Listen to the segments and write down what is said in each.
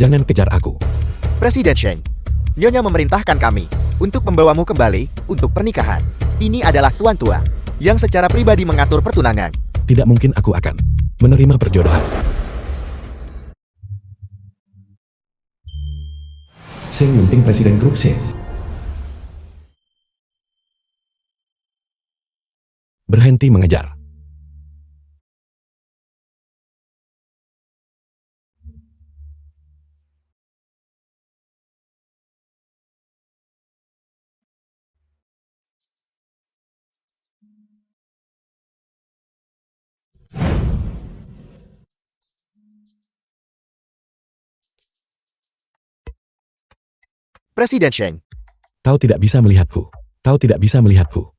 Jangan kejar aku. Presiden Sheng, Nyonya memerintahkan kami untuk membawamu kembali untuk pernikahan. Ini adalah tuan tua yang secara pribadi mengatur pertunangan. Tidak mungkin aku akan menerima perjodohan. Sheng Yunting Presiden Grup Sheng. Berhenti mengejar. Presiden Sheng, Kau tidak bisa melihatku. Kau tidak bisa melihatku.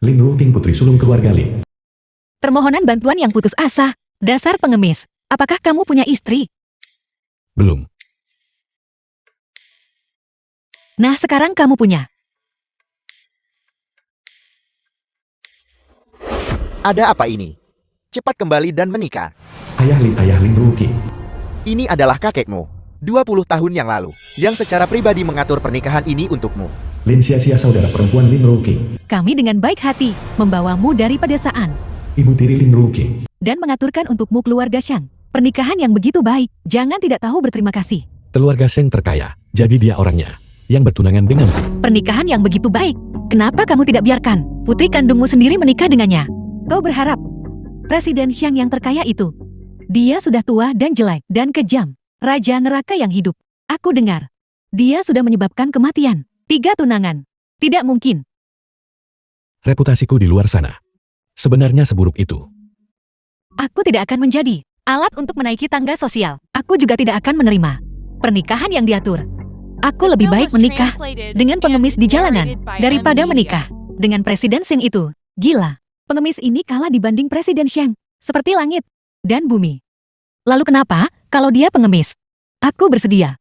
Lin Ruking putri sulung keluarga Lin. Permohonan bantuan yang putus asa. Dasar pengemis. Apakah kamu punya istri? Belum. Nah, sekarang kamu punya. ada apa ini? Cepat kembali dan menikah. Ayah Lin Ruking. Ini adalah kakekmu, 20 tahun yang lalu, yang secara pribadi mengatur pernikahan ini untukmu. Lin Sia-Sia saudara perempuan Lin Ruking. Kami dengan baik hati membawamu dari pedesaan Ibu tiri Lin Ruking. dan mengaturkan untukmu keluarga Shang. Pernikahan yang begitu baik, jangan tidak tahu berterima kasih. Keluarga Sheng terkaya, jadi dia orangnya yang bertunangan denganku. Pernikahan yang begitu baik, kenapa kamu tidak biarkan putri kandungmu sendiri menikah dengannya? Kau berharap Presiden Shang yang terkaya itu, dia sudah tua dan jelek dan kejam, raja neraka yang hidup. Aku dengar, dia sudah menyebabkan kematian 3 tunangan. Tidak mungkin. Reputasiku di luar sana sebenarnya seburuk itu. Aku tidak akan menjadi alat untuk menaiki tangga sosial. Aku juga tidak akan menerima pernikahan yang diatur. Aku lebih baik menikah dengan pengemis di jalanan daripada menikah dengan Presiden Sheng itu. Gila, pengemis ini kalah dibanding Presiden Sheng, seperti langit dan bumi. Lalu kenapa kalau dia pengemis? Aku bersedia.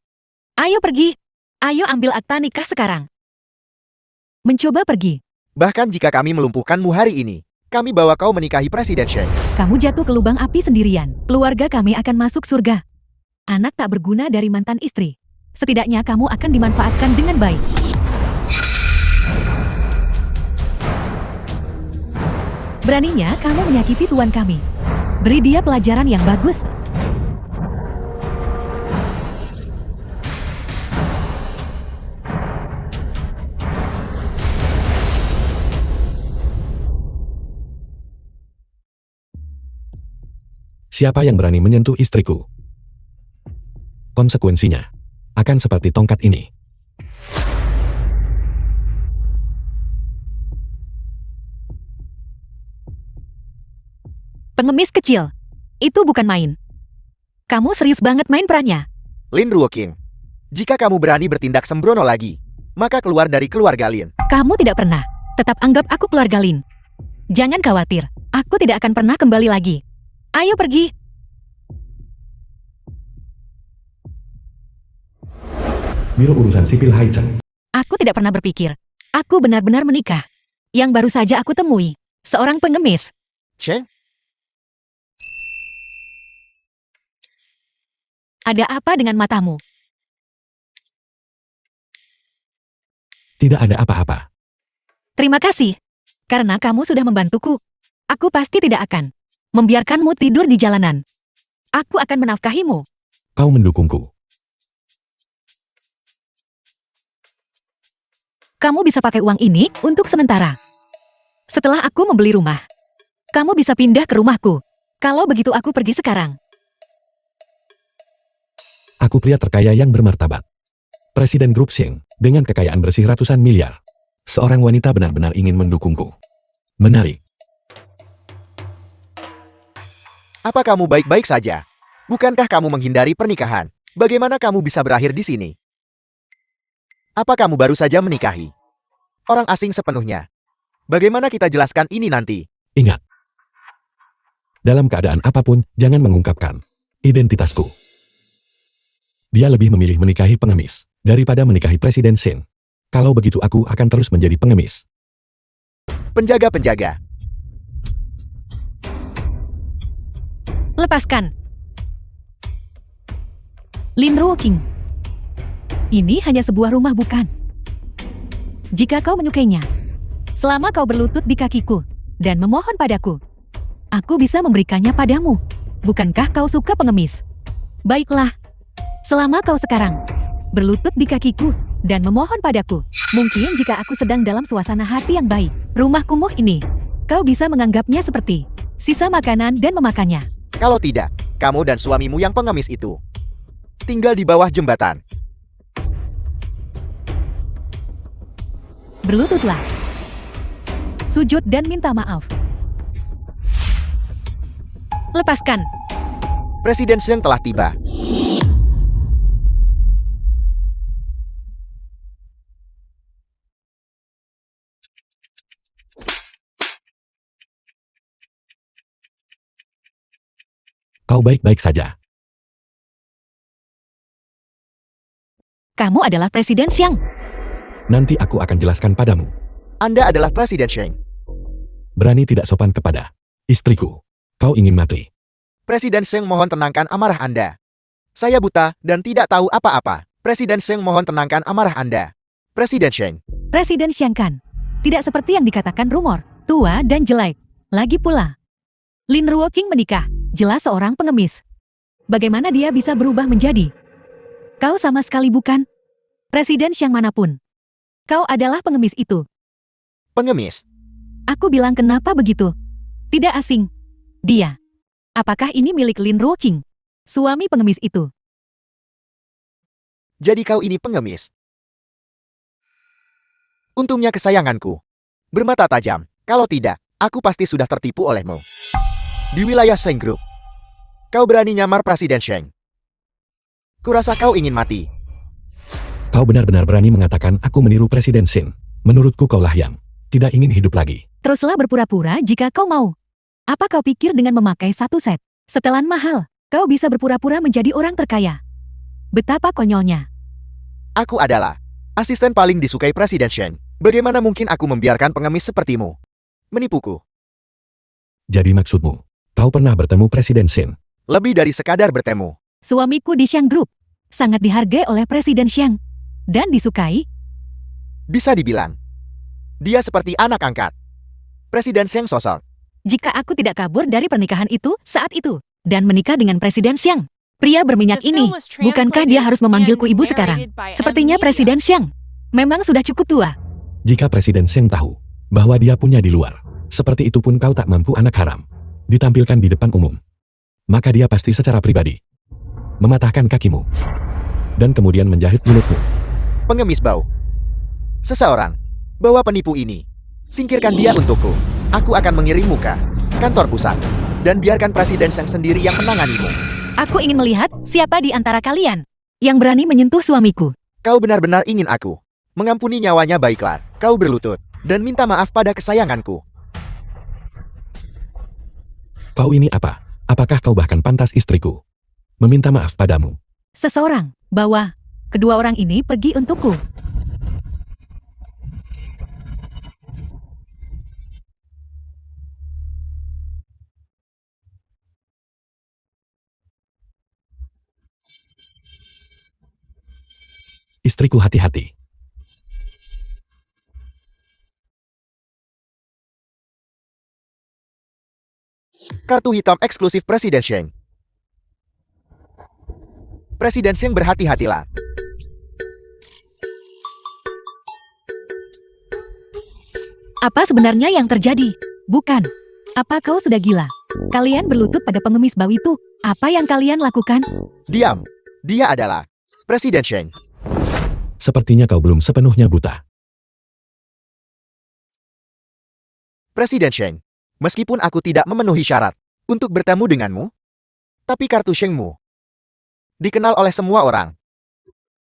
Ayo pergi. Ayo ambil akta nikah sekarang. Mencoba pergi. Bahkan jika kami melumpuhkanmu hari ini, kami bawa kau menikahi Presiden Sheng. Kamu jatuh ke lubang api sendirian. Keluarga kami akan masuk surga. Anak tak berguna dari mantan istri. Setidaknya kamu akan dimanfaatkan dengan baik. Beraninya kamu menyakiti tuan kami. Beri dia pelajaran yang bagus. Siapa yang berani menyentuh istriku? Konsekuensinya akan seperti tongkat ini. Pengemis kecil. Itu bukan main. Kamu serius banget main perannya. Lin Ruoking, jika kamu berani bertindak sembrono lagi, maka keluar dari keluarga Lin. Kamu tidak pernah. Tetap anggap aku keluarga Lin. Jangan khawatir. Aku tidak akan pernah kembali lagi. Ayo pergi. Biro Urusan Sipil Haicheng. Aku tidak pernah berpikir. Aku benar-benar menikah. Yang baru saja aku temui. Seorang pengemis. Sheng, Ada apa dengan matamu? Tidak ada apa-apa. Terima kasih. Karena kamu sudah membantuku. Aku pasti tidak akan membiarkanmu tidur di jalanan. Aku akan menafkahimu. Kau mendukungku. Kamu bisa pakai uang ini untuk sementara. Setelah aku membeli rumah, kamu bisa pindah ke rumahku. Kalau begitu aku pergi sekarang. Aku pria terkaya yang bermartabat. Presiden Grup Sheng dengan kekayaan bersih ratusan miliar. Seorang wanita benar-benar ingin mendukungku. Menarik. Apa kamu baik-baik saja? Bukankah kamu menghindari pernikahan? Bagaimana kamu bisa berakhir di sini? Apa kamu baru saja menikahi orang asing sepenuhnya? Bagaimana kita jelaskan ini nanti? Ingat, dalam keadaan apapun, jangan mengungkapkan identitasku. Dia lebih memilih menikahi pengemis daripada menikahi Presiden Shin. Kalau begitu aku akan terus menjadi pengemis. Penjaga-penjaga, Lepaskan. Lin Ruoqing. Ini hanya sebuah rumah bukan? Jika kau menyukainya, selama kau berlutut di kakiku dan memohon padaku, aku bisa memberikannya padamu. Bukankah kau suka pengemis? Baiklah, selama kau sekarang berlutut di kakiku dan memohon padaku, mungkin jika aku sedang dalam suasana hati yang baik, rumah kumuh ini, kau bisa menganggapnya seperti sisa makanan dan memakannya. kalau tidak, kamu dan suamimu yang pengemis itu tinggal di bawah jembatan. Berlututlah. Sujud dan minta maaf. Lepaskan. Presiden Sheng telah tiba. Kau baik-baik saja. Kamu adalah Presiden Xiang. Nanti aku akan jelaskan padamu. Anda adalah Presiden Sheng. Berani tidak sopan kepada istriku. Kau ingin mati. Presiden Sheng mohon tenangkan amarah Anda. Saya buta dan tidak tahu apa-apa. Presiden Sheng mohon tenangkan amarah Anda. Presiden Sheng, Presiden Xiang kan. Tidak seperti yang dikatakan rumor. Tua dan jelek. Lagi pula, Lin Ruoqing menikah. Jelas seorang pengemis. Bagaimana dia bisa berubah menjadi? Kau sama sekali bukan Presiden Xiang manapun. Kau adalah pengemis itu. pengemis. Aku bilang kenapa begitu? Tidak asing. Dia. Apakah ini milik Lin Ruoqing? Suami pengemis itu. Jadi kau ini pengemis. Untungnya kesayanganku bermata tajam. Kalau tidak, aku pasti sudah tertipu olehmu. Di wilayah Sheng Group, kau berani nyamar Presiden Sheng. Kurasa kau ingin mati. Kau benar-benar berani mengatakan aku meniru Presiden Shin. Menurutku kaulah yang tidak ingin hidup lagi. Teruslah berpura-pura jika kau mau. Apa kau pikir dengan memakai satu set setelan mahal, kau bisa berpura-pura menjadi orang terkaya? Betapa konyolnya. Aku adalah asisten paling disukai Presiden Sheng. Bagaimana mungkin aku membiarkan pengemis sepertimu menipuku? Jadi maksudmu, kau pernah bertemu Presiden Shin? Lebih dari sekadar bertemu. Suamiku di Xiang Group sangat dihargai oleh Presiden Xiang dan disukai. Bisa dibilang, dia seperti anak angkat Presiden Sheng sosok. Jika aku tidak kabur dari pernikahan itu saat itu dan menikah dengan Presiden Xiang, pria berminyak ini, bukankah dia harus memanggilku ibu sekarang? Sepertinya Presiden Xiang memang sudah cukup tua. Jika Presiden Shin tahu bahwa dia punya di luar, seperti itu pun kau tak mampu anak haram, ditampilkan di depan umum, maka dia pasti secara pribadi mematahkan kakimu dan kemudian menjahit mulutmu. Pengemis bau. Seseorang bawa penipu ini. Singkirkan dia untukku. Aku akan mengirimmu ke kantor pusat dan biarkan Presiden Sheng sendiri yang menanganimu. Aku ingin melihat siapa di antara kalian yang berani menyentuh suamiku. Kau benar-benar ingin aku mengampuni nyawanya. Baiklah, kau berlutut dan minta maaf pada kesayanganku. Kau ini apa? Apakah kau bahkan pantas istriku meminta maaf padamu? Seseorang bawa kedua orang ini pergi untukku. Istriku, hati-hati. Kartu hitam eksklusif Presiden Sheng. Presiden Sheng, berhati-hatilah. Apa sebenarnya yang terjadi? Bukan. Apa kau sudah gila? Kalian berlutut pada pengemis bau itu. Apa yang kalian lakukan? Diam. Dia adalah Presiden Sheng. Sepertinya kau belum sepenuhnya buta. Presiden Sheng, meskipun aku tidak memenuhi syarat, untuk bertemu denganmu. Tapi kartu Shengmu dikenal oleh semua orang.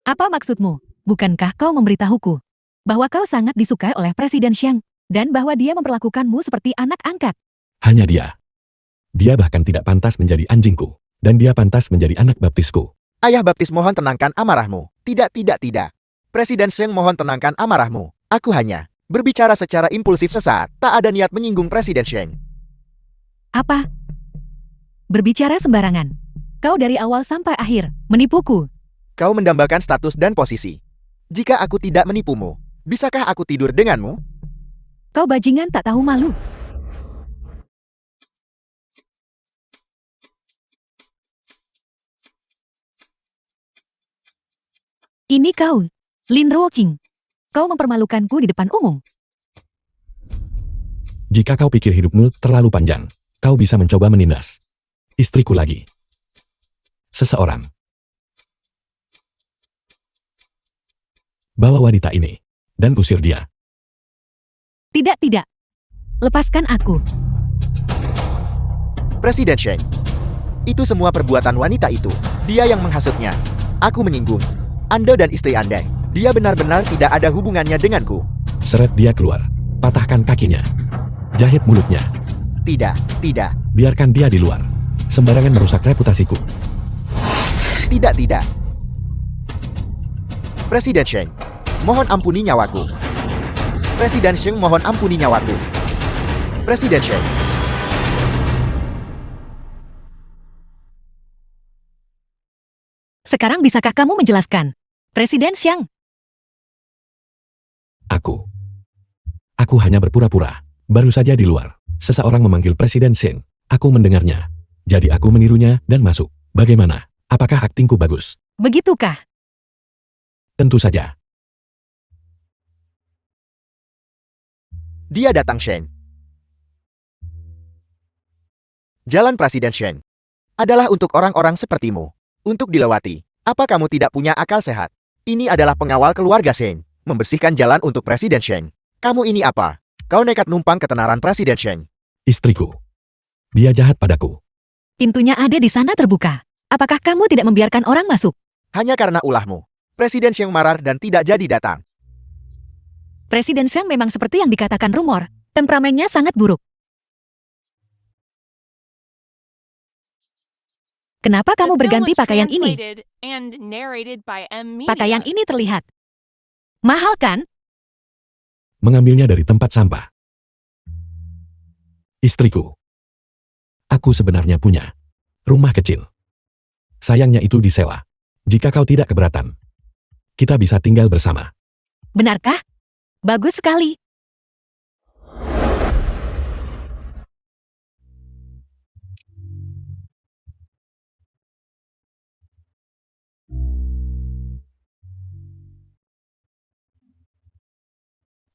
Apa maksudmu? Bukankah kau memberitahuku bahwa kau sangat disukai oleh Presiden Xiang dan bahwa dia memperlakukanmu seperti anak angkat? Hanya dia. Dia bahkan tidak pantas menjadi anjingku. Dan dia pantas menjadi anak baptisku. Ayah baptis, mohon tenangkan amarahmu. Tidak. Presiden Sheng, mohon tenangkan amarahmu. Aku hanya berbicara secara impulsif sesaat. Tak ada niat menyinggung Presiden Sheng. Apa? Berbicara sembarangan. Kau dari awal sampai akhir menipuku. Kau mendambakan status dan posisi. Jika aku tidak menipumu, bisakah aku tidur denganmu? Kau bajingan tak tahu malu. Ini kau, Lin Ruoqing. Kau mempermalukanku di depan umum. Jika kau pikir hidupmu terlalu panjang, kau bisa mencoba menindas istriku lagi. Seseorang. Bawa wanita ini dan usir dia. Tidak. Lepaskan aku. Presiden Sheng. Itu semua perbuatan wanita itu. Dia yang menghasutnya. Aku menyinggung Anda dan istri Anda. Dia benar-benar tidak ada hubungannya denganku. Seret dia keluar. Patahkan kakinya. Jahit mulutnya. Tidak. Biarkan dia di luar. Sembarangan merusak reputasiku. Tidak. Presiden Sheng, mohon ampuni nyawaku. Presiden Sheng, mohon ampuni nyawaku. Presiden Sheng. Sekarang bisakah kamu menjelaskan? Presiden Xiang. Aku hanya berpura-pura. Baru saja di luar, seseorang memanggil Presiden Sheng. Aku mendengarnya. Jadi aku menirunya dan masuk. Bagaimana? Apakah aktingku bagus? Begitukah? Tentu saja. Dia datang, Sheng. Jalan Presiden Sheng adalah untuk orang-orang sepertimu. Untuk dilewati. Apa kamu tidak punya akal sehat? Ini adalah pengawal keluarga Sheng. Membersihkan jalan untuk Presiden Sheng. Kamu ini apa? Kau nekat numpang ketenaran Presiden Sheng. Istriku. Dia jahat padaku. Pintunya ada di sana terbuka. Apakah kamu tidak membiarkan orang masuk? Hanya karena ulahmu. Presiden Sheng marah dan tidak jadi datang. Presiden Xiang memang seperti yang dikatakan rumor. Temperamennya sangat buruk. Kenapa kamu berganti pakaian ini? Pakaian ini terlihat mahal kan? Mengambilnya dari tempat sampah. Istriku. Aku sebenarnya punya rumah kecil. Sayangnya itu disewa. Jika kau tidak keberatan, kita bisa tinggal bersama. Benarkah? Bagus sekali.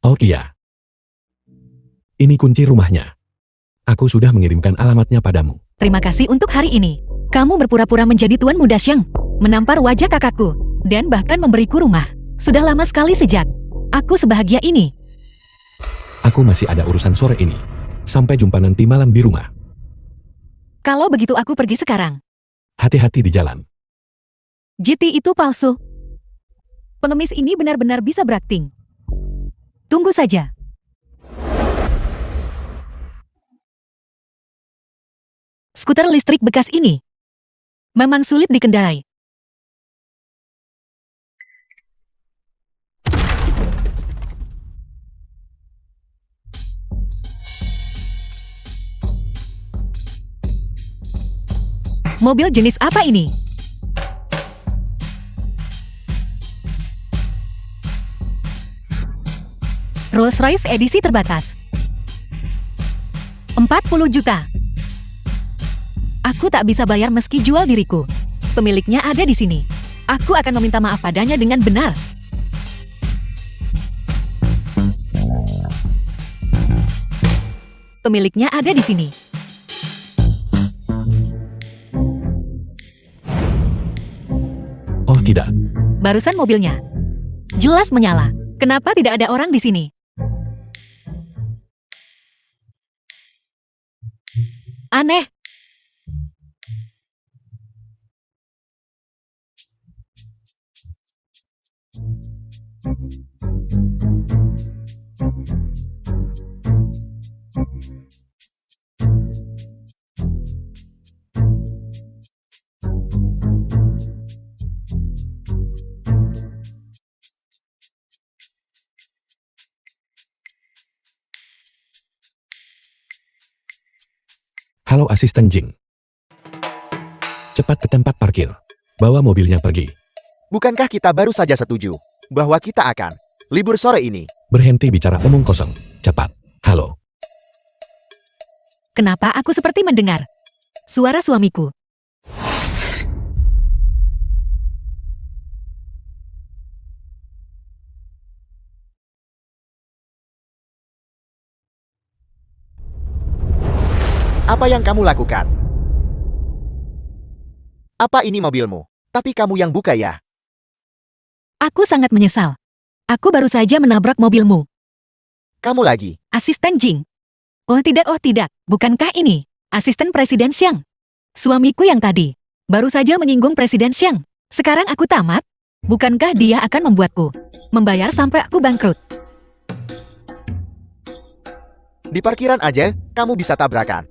Oh iya. Ini kunci rumahnya. Aku sudah mengirimkan alamatnya padamu. Terima kasih untuk hari ini. Kamu berpura-pura menjadi tuan muda Xiang, menampar wajah kakakku, dan bahkan memberiku rumah. Sudah lama sekali sejak aku sebahagia ini. Aku masih ada urusan sore ini. Sampai jumpa nanti malam di rumah. Kalau begitu aku pergi sekarang. Hati-hati di jalan. JT itu palsu. Pengemis ini benar-benar bisa berakting. Tunggu saja. Skuter listrik bekas ini memang sulit dikendarai. Mobil jenis apa ini? Rolls-Royce edisi terbatas. 40 juta. Aku tak bisa bayar meski jual diriku. Pemiliknya ada di sini. Aku akan meminta maaf padanya dengan benar. Pemiliknya ada di sini. Oh tidak. Barusan mobilnya jelas menyala. Kenapa tidak ada orang di sini? Aneh. Halo asisten Jing. Cepat ke tempat parkir. Bawa mobilnya pergi. Bukankah kita baru saja setuju bahwa kita akan libur sore ini? Berhenti bicara omong kosong. Cepat. Halo. Kenapa aku seperti mendengar suara suamiku? Apa yang kamu lakukan? Apa ini mobilmu? Tapi kamu yang buka ya? Aku sangat menyesal. Aku baru saja menabrak mobilmu. Kamu lagi. Asisten Jing. Oh tidak. Bukankah ini asisten Presiden Xiang? Suamiku yang tadi baru saja menyinggung Presiden Xiang. Sekarang aku tamat. Bukankah dia akan membuatku membayar sampai aku bangkrut? Di parkiran aja, kamu bisa tabrakan.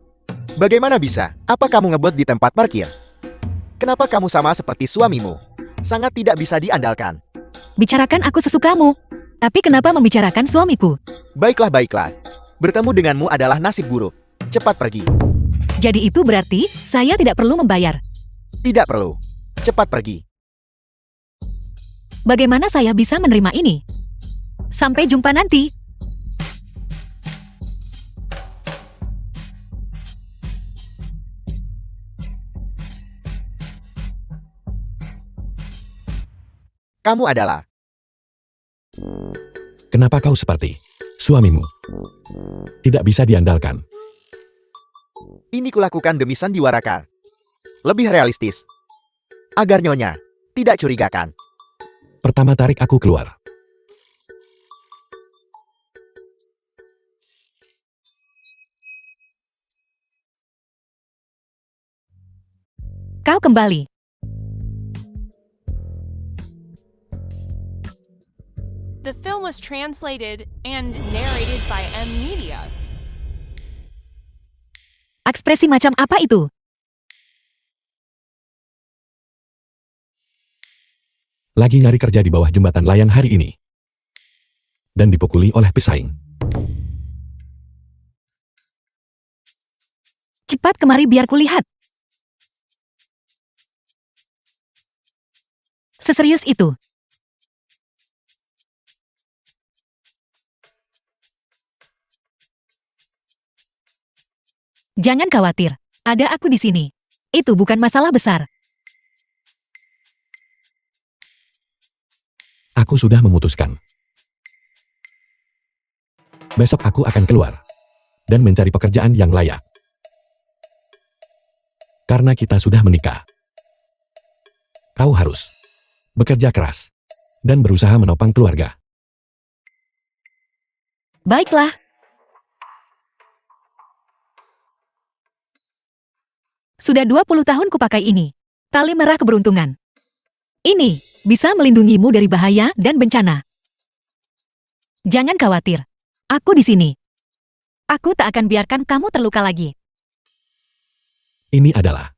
Bagaimana bisa? Apa kamu ngebut di tempat parkir? Kenapa kamu sama seperti suamimu? Sangat tidak bisa diandalkan. Bicarakan aku sesukamu. Tapi kenapa membicarakan suamiku? Baiklah. Bertemu denganmu adalah nasib buruk. Cepat pergi. Jadi itu berarti saya tidak perlu membayar. Tidak perlu. Cepat pergi. Bagaimana saya bisa menerima ini? Sampai jumpa nanti. Kamu adalah... Kenapa kau seperti suamimu? Tidak bisa diandalkan. Ini kulakukan demi sandiwarakan. Lebih realistis. Agar nyonya tidak curigakan. Pertama tarik aku keluar. Kau kembali. The film was translated and narrated by M Media. Ekspresi macam apa itu? Lagi nyari kerja di bawah jembatan layang hari ini. Dan dipukuli oleh pesaing. Cepat kemari biar kulihat. Seserius itu. Jangan khawatir, ada aku di sini. Itu bukan masalah besar. Aku sudah memutuskan. Besok aku akan keluar dan mencari pekerjaan yang layak. Karena kita sudah menikah. Kau harus bekerja keras dan berusaha menopang keluarga. Baiklah. Sudah 20 tahun kupakai ini. Tali merah keberuntungan. Ini bisa melindungimu dari bahaya dan bencana. Jangan khawatir. Aku di sini. Aku tak akan biarkan kamu terluka lagi. Ini adalah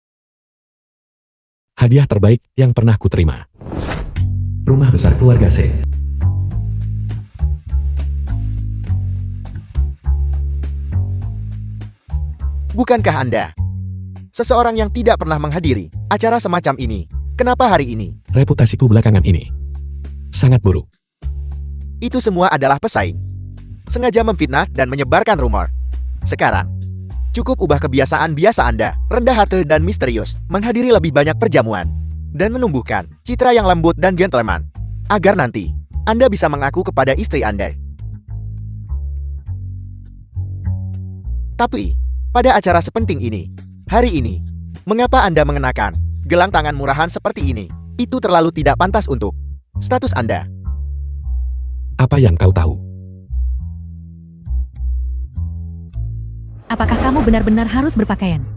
hadiah terbaik yang pernah kuterima. Rumah besar keluarga C. Bukankah Anda seseorang yang tidak pernah menghadiri acara semacam ini? Kenapa hari ini? Reputasiku belakangan ini sangat buruk. Itu semua adalah pesaing. Sengaja memfitnah dan menyebarkan rumor. Sekarang, cukup ubah kebiasaan biasa Anda, rendah hati dan misterius, menghadiri lebih banyak perjamuan, dan menumbuhkan citra yang lembut dan gentleman, agar nanti Anda bisa mengaku kepada istri Anda. Tapi, pada acara sepenting ini, hari ini, mengapa Anda mengenakan gelang tangan murahan seperti ini? Itu terlalu tidak pantas untuk status Anda. Apa yang kau tahu? Apakah kamu benar-benar harus berpakaian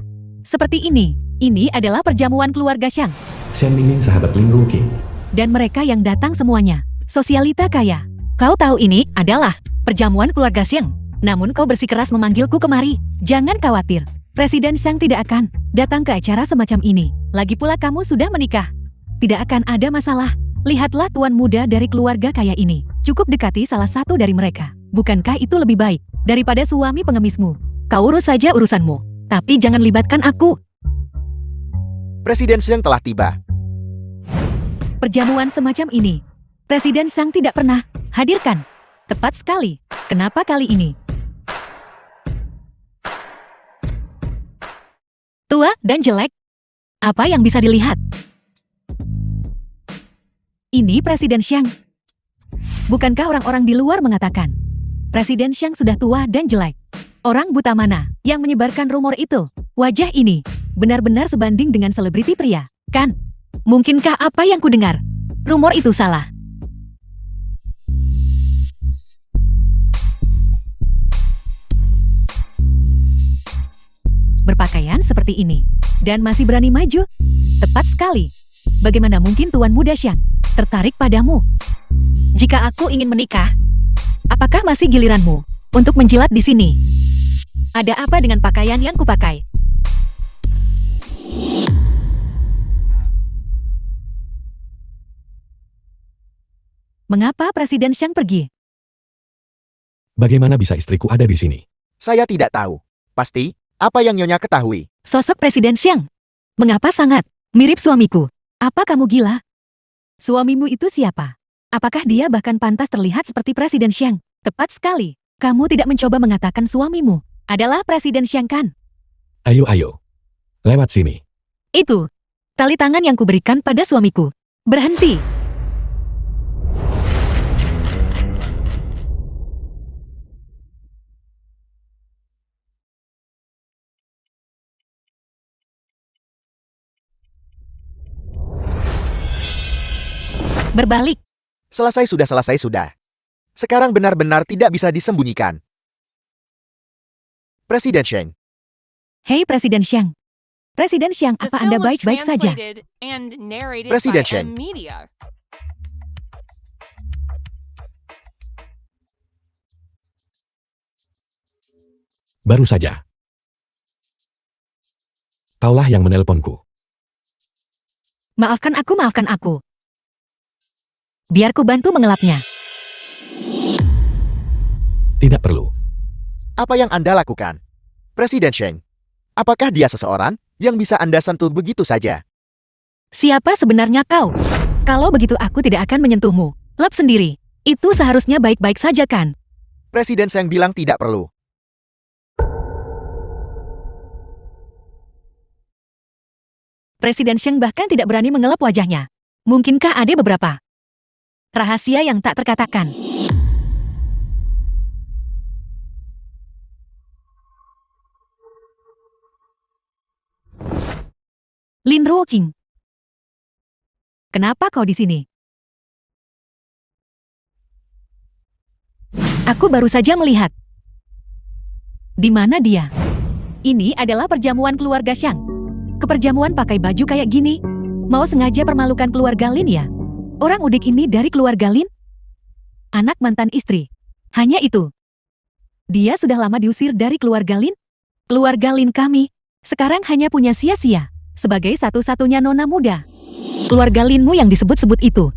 seperti ini? Ini adalah perjamuan keluarga Xiang. Xian Mingming sahabat Ling Ruqing. Dan mereka yang datang semuanya Sosialita kaya. Kau tahu ini adalah perjamuan keluarga Xiang. Namun kau bersikeras memanggilku kemari. Jangan khawatir. Presiden Xiang tidak akan datang ke acara semacam ini. Lagi pula kamu sudah menikah. Tidak akan ada masalah. Lihatlah tuan muda dari keluarga kaya ini. Cukup dekati salah satu dari mereka. Bukankah itu lebih baik daripada suami pengemismu? Kau urus saja urusanmu. Tapi jangan libatkan aku. Presiden Xiang telah tiba. Perjamuan semacam ini, Presiden Xiang tidak pernah hadirkan. Tepat sekali. Kenapa kali ini? Tua dan jelek? Apa yang bisa dilihat? Ini Presiden Xiang. Bukankah orang-orang di luar mengatakan, Presiden Xiang sudah tua dan jelek? Orang buta mana yang menyebarkan rumor itu? Wajah ini benar-benar sebanding dengan selebriti pria, kan? Mungkinkah apa yang kudengar? Rumor itu salah. Berpakaian seperti ini, dan masih berani maju? Tepat sekali. Bagaimana mungkin Tuan Muda Xiang tertarik padamu? Jika aku ingin menikah, apakah masih giliranmu untuk menjilat di sini? Ada apa dengan pakaian yang kupakai? Mengapa Presiden Xiang pergi? Bagaimana bisa istriku ada di sini? Saya tidak tahu. Pasti, apa yang Nyonya ketahui? Sosok Presiden Xiang. Mengapa sangat mirip suamiku? Apa kamu gila? Suamimu itu siapa? Apakah dia bahkan pantas terlihat seperti Presiden Xiang? Tepat sekali. Kamu tidak mencoba mengatakan suamimu adalah Presiden Xiang, kan? Ayo, ayo. Lewat sini. Itu tali tangan yang kuberikan pada suamiku. Berhenti. Berbalik. Selesai sudah. Sekarang benar-benar tidak bisa disembunyikan. Presiden Xiang. Hei Presiden Xiang. Presiden Xiang, The apa film Anda was baik-baik saja? translated and narrated Presiden by Xiang. M-Media. Baru saja. Kaulah yang menelponku. Maafkan aku. Biar ku bantu mengelapnya. Tidak perlu. Apa yang Anda lakukan? Presiden Xiang. Apakah dia seseorang yang bisa Anda sentuh begitu saja? Siapa sebenarnya kau? Kalau begitu aku tidak akan menyentuhmu. Lap sendiri. Itu seharusnya baik-baik saja, kan? Presiden Xiang bilang tidak perlu. Presiden Xiang bahkan tidak berani mengelap wajahnya. Mungkinkah ada beberapa rahasia yang tak terkatakan? Lin Ruoqing. Kenapa kau di sini? Aku baru saja melihat. Di mana dia? Ini adalah perjamuan keluarga Xiang. Keperjamuan pakai baju kayak gini? Mau sengaja permalukan keluarga Lin ya? Orang udik ini dari keluarga Lin? Anak mantan istri. Hanya itu. Dia sudah lama diusir dari keluarga Lin? Keluarga Lin kami sekarang hanya punya sia-sia sebagai satu-satunya nona muda. Keluarga Linmu yang disebut-sebut itu.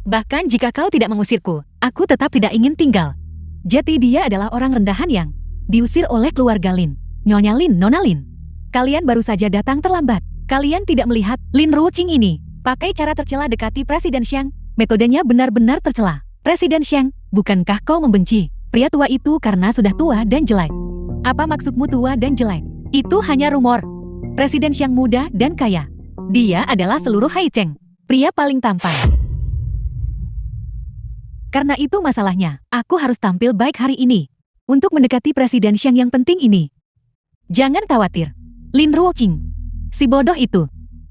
Bahkan jika kau tidak mengusirku, aku tetap tidak ingin tinggal. Jadi dia adalah orang rendahan yang diusir oleh keluarga Lin. Nyonya Lin, Nona Lin. Kalian baru saja datang terlambat. Kalian tidak melihat Lin Ruoqing ini pakai cara tercela dekati Presiden Xiang. Metodenya benar-benar tercela. Presiden Xiang, bukankah kau membenci pria tua itu karena sudah tua dan jelek? Apa maksudmu tua dan jelek? Itu hanya rumor. Presiden Xiang muda dan kaya. Dia adalah seluruh Haicheng, pria paling tampan. Karena itu masalahnya, aku harus tampil baik hari ini untuk mendekati Presiden Xiang yang penting ini. Jangan khawatir. Lin Ruoqing, si bodoh itu,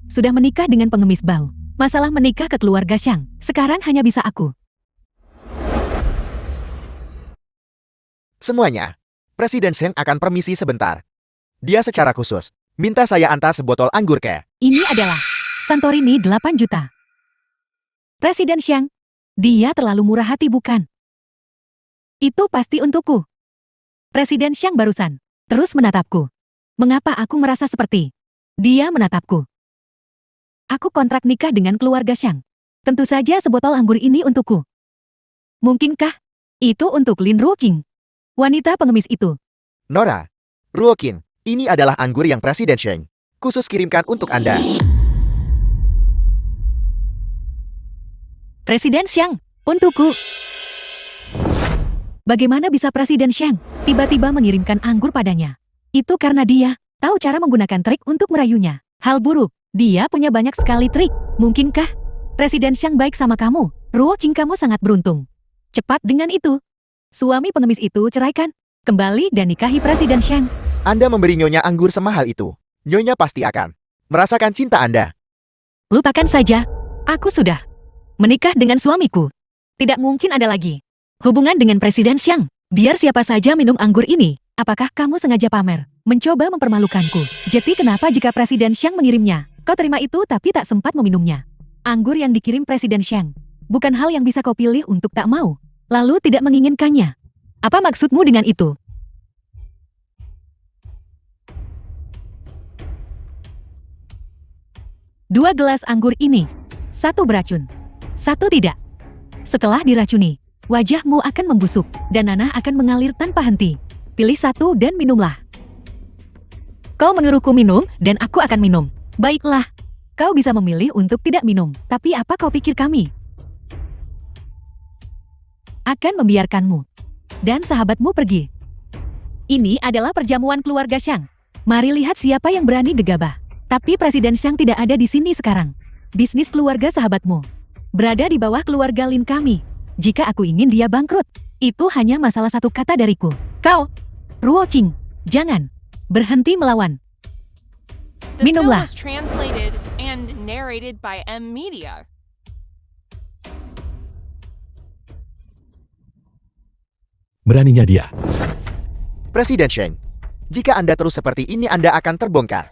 sudah menikah dengan pengemis bau. Masalah menikah ke keluarga Xiang, sekarang hanya bisa aku. Semuanya. Presiden Xiang akan permisi sebentar. Dia secara khusus minta saya antar sebotol anggur ke. Ini adalah Santorini 8 juta. Presiden Xiang, Dia terlalu murah hati bukan? Itu pasti untukku. Presiden Xiang barusan terus menatapku. Mengapa aku merasa seperti dia menatapku? Aku kontrak nikah dengan keluarga Xiang. Tentu saja sebotol anggur ini untukku. Mungkinkah itu untuk Lin Ruqing, wanita pengemis itu? Nora, Ruoqin, ini adalah anggur yang Presiden Sheng khusus kirimkan untuk Anda. Presiden Xiang, untukku. Bagaimana bisa Presiden Xiang tiba-tiba mengirimkan anggur padanya? Itu karena dia tahu cara menggunakan trik untuk merayunya. Hal buruk, dia punya banyak sekali trik. Mungkinkah Presiden Xiang baik sama kamu? Ruoqing, kamu sangat beruntung. Cepat dengan itu. Suami pengemis itu ceraikan, kembali dan nikahi Presiden Xiang. Anda memberi Nyonya anggur semahal itu. Nyonya pasti akan merasakan cinta Anda. Lupakan saja, aku sudah menikah dengan suamiku. Tidak mungkin ada lagi hubungan dengan Presiden Xiang. Biar siapa saja minum anggur ini. Apakah kamu sengaja pamer, mencoba mempermalukanku? Jadi kenapa jika Presiden Xiang mengirimnya, kau terima itu tapi tak sempat meminumnya? Anggur yang dikirim Presiden Xiang bukan hal yang bisa kau pilih untuk tak mau, lalu tidak menginginkannya. Apa maksudmu dengan itu? Dua gelas anggur ini, satu beracun, satu tidak. Setelah diracuni, wajahmu akan membusuk dan nanah akan mengalir tanpa henti. Pilih satu dan minumlah. Kau menyuruhku minum dan aku akan minum. Baiklah, kau bisa memilih untuk tidak minum. Tapi apa kau pikir kami akan membiarkanmu dan sahabatmu pergi? Ini adalah perjamuan keluarga Xiang. Mari lihat siapa yang berani gegabah. Tapi Presiden Xiang tidak ada di sini sekarang. Bisnis keluarga sahabatmu berada di bawah keluarga Lin kami. Jika aku ingin dia bangkrut, itu hanya masalah satu kata dariku. Kau, Ruoqing, jangan berhenti melawan. The film Minumlah. was translated and narrated by M Media. Beraninya dia. Presiden Sheng, jika Anda terus seperti ini Anda akan terbongkar.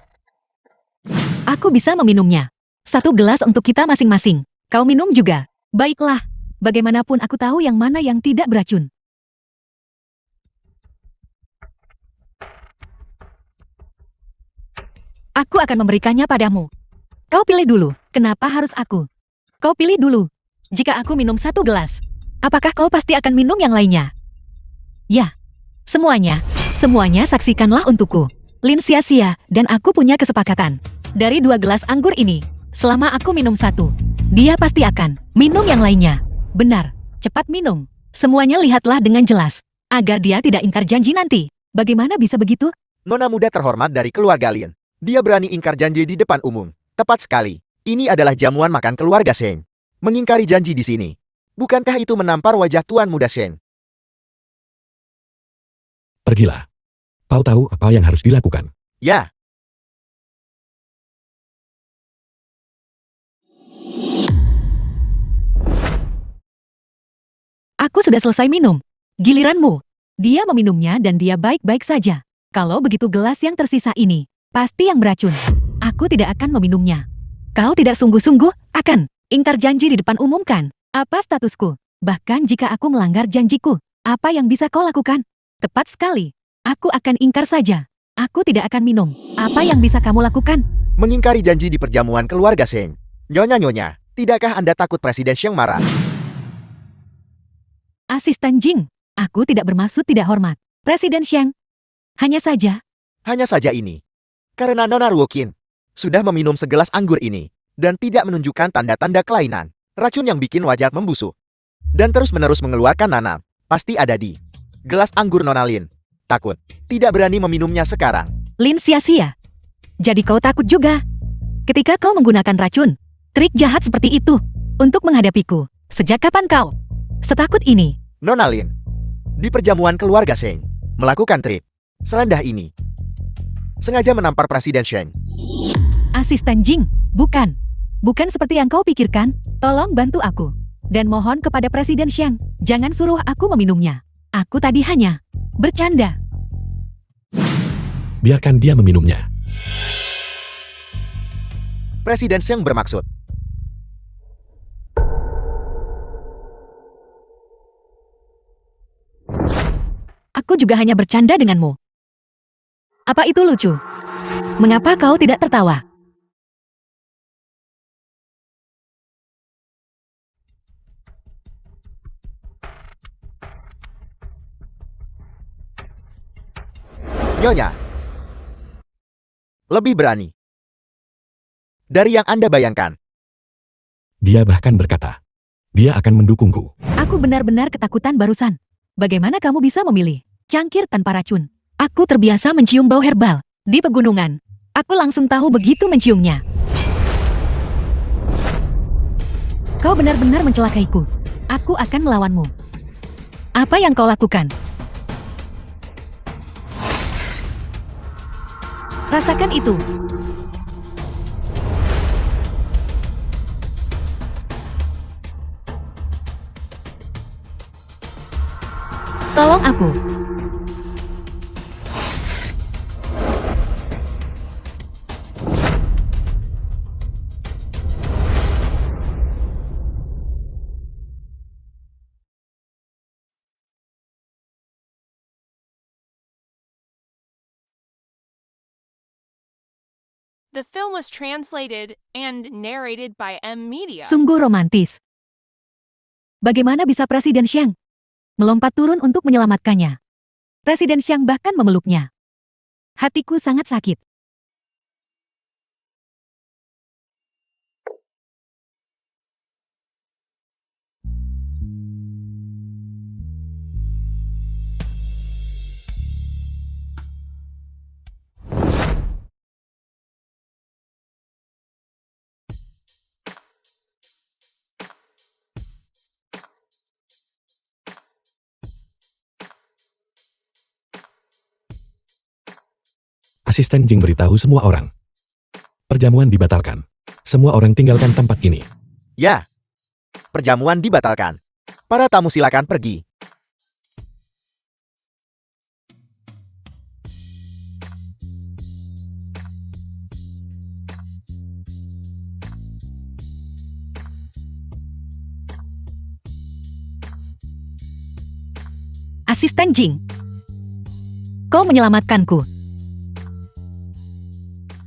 Aku bisa meminumnya. Satu gelas untuk kita masing-masing. Kau minum juga. Baiklah. Bagaimanapun aku tahu yang mana yang tidak beracun. Aku akan memberikannya padamu. Kau pilih dulu. Kenapa harus aku? Kau pilih dulu. Jika aku minum satu gelas, apakah kau pasti akan minum yang lainnya? Ya. Semuanya. Semuanya saksikanlah untukku. Lin sia-sia dan aku punya kesepakatan. Dari dua gelas anggur ini, selama aku minum satu, dia pasti akan minum yang lainnya. Benar, cepat minum. Semuanya lihatlah dengan jelas, agar dia tidak ingkar janji nanti. Bagaimana bisa begitu? Nona muda terhormat dari keluarga Lin. Dia berani ingkar janji di depan umum. Tepat sekali. Ini adalah jamuan makan keluarga Sheng. Mengingkari janji di sini. Bukankah itu menampar wajah tuan muda Sheng? Pergilah. Kau tahu apa yang harus dilakukan. Ya. Aku sudah selesai minum. Giliranmu. Dia meminumnya dan dia baik-baik saja. Kalau begitu gelas yang tersisa ini, pasti yang beracun. Aku tidak akan meminumnya. Kau tidak sungguh-sungguh akan ingkar janji di depan umum kan? Apa statusku? Bahkan jika aku melanggar janjiku, apa yang bisa kau lakukan? Tepat sekali. Aku akan ingkar saja. Aku tidak akan minum. Apa yang bisa kamu lakukan? Mengingkari janji di perjamuan keluarga Sheng. Nyonya, tidakkah Anda takut Presiden Sheng marah? Asisten Jing, aku tidak bermaksud tidak hormat. Presiden Xiang. Hanya saja, Hanya saja ini. Karena Nona Ruoqin sudah meminum segelas anggur ini dan tidak menunjukkan tanda-tanda kelainan, racun yang bikin wajah membusuk, dan terus-menerus mengeluarkan nanam, pasti ada di gelas anggur Nona Lin. Takut, tidak berani meminumnya sekarang. Lin sia-sia. Jadi kau takut juga. Ketika kau menggunakan racun, trik jahat seperti itu, untuk menghadapiku. Sejak kapan kau setakut ini? Nona Lin, di perjamuan keluarga Sheng, melakukan trik serendah ini. Sengaja menampar Presiden Sheng. Asisten Jing, bukan. Bukan seperti yang kau pikirkan. Tolong bantu aku. Dan mohon kepada Presiden Xiang, jangan suruh aku meminumnya. Aku tadi hanya bercanda. Biarkan dia meminumnya. Presiden Sheng bermaksud. juga hanya bercanda denganmu. Apa itu lucu? Mengapa kau tidak tertawa? Nyonya, lebih berani dari yang Anda bayangkan. Dia bahkan berkata, dia akan mendukungku. Aku benar-benar ketakutan barusan. Bagaimana kamu bisa memilih cangkir tanpa racun? Aku terbiasa mencium bau herbal di pegunungan. Aku langsung tahu begitu menciumnya. Kau benar-benar mencelakaiku. Aku akan melawanmu. Apa yang kau lakukan? Rasakan itu. Tolong aku. The film was translated and narrated by M Media. Sungguh romantis. Bagaimana bisa Presiden Xiang melompat turun untuk menyelamatkannya? Presiden Xiang bahkan memeluknya. Hatiku sangat sakit. Asisten Jing beritahu semua orang. Perjamuan dibatalkan. Semua orang tinggalkan tempat ini. Ya, perjamuan dibatalkan. Para tamu silakan pergi. Asisten Jing. Kau menyelamatkanku.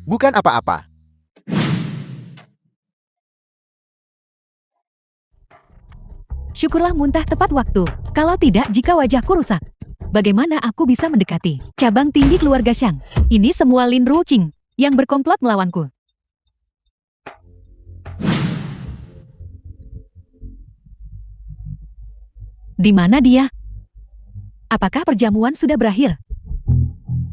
Bukan apa-apa. Syukurlah muntah tepat waktu. Kalau tidak, jika wajahku rusak, bagaimana aku bisa mendekati cabang tinggi keluarga Xiang? Ini semua Lin Ruqing yang berkomplot melawanku. Di mana dia? Apakah perjamuan sudah berakhir?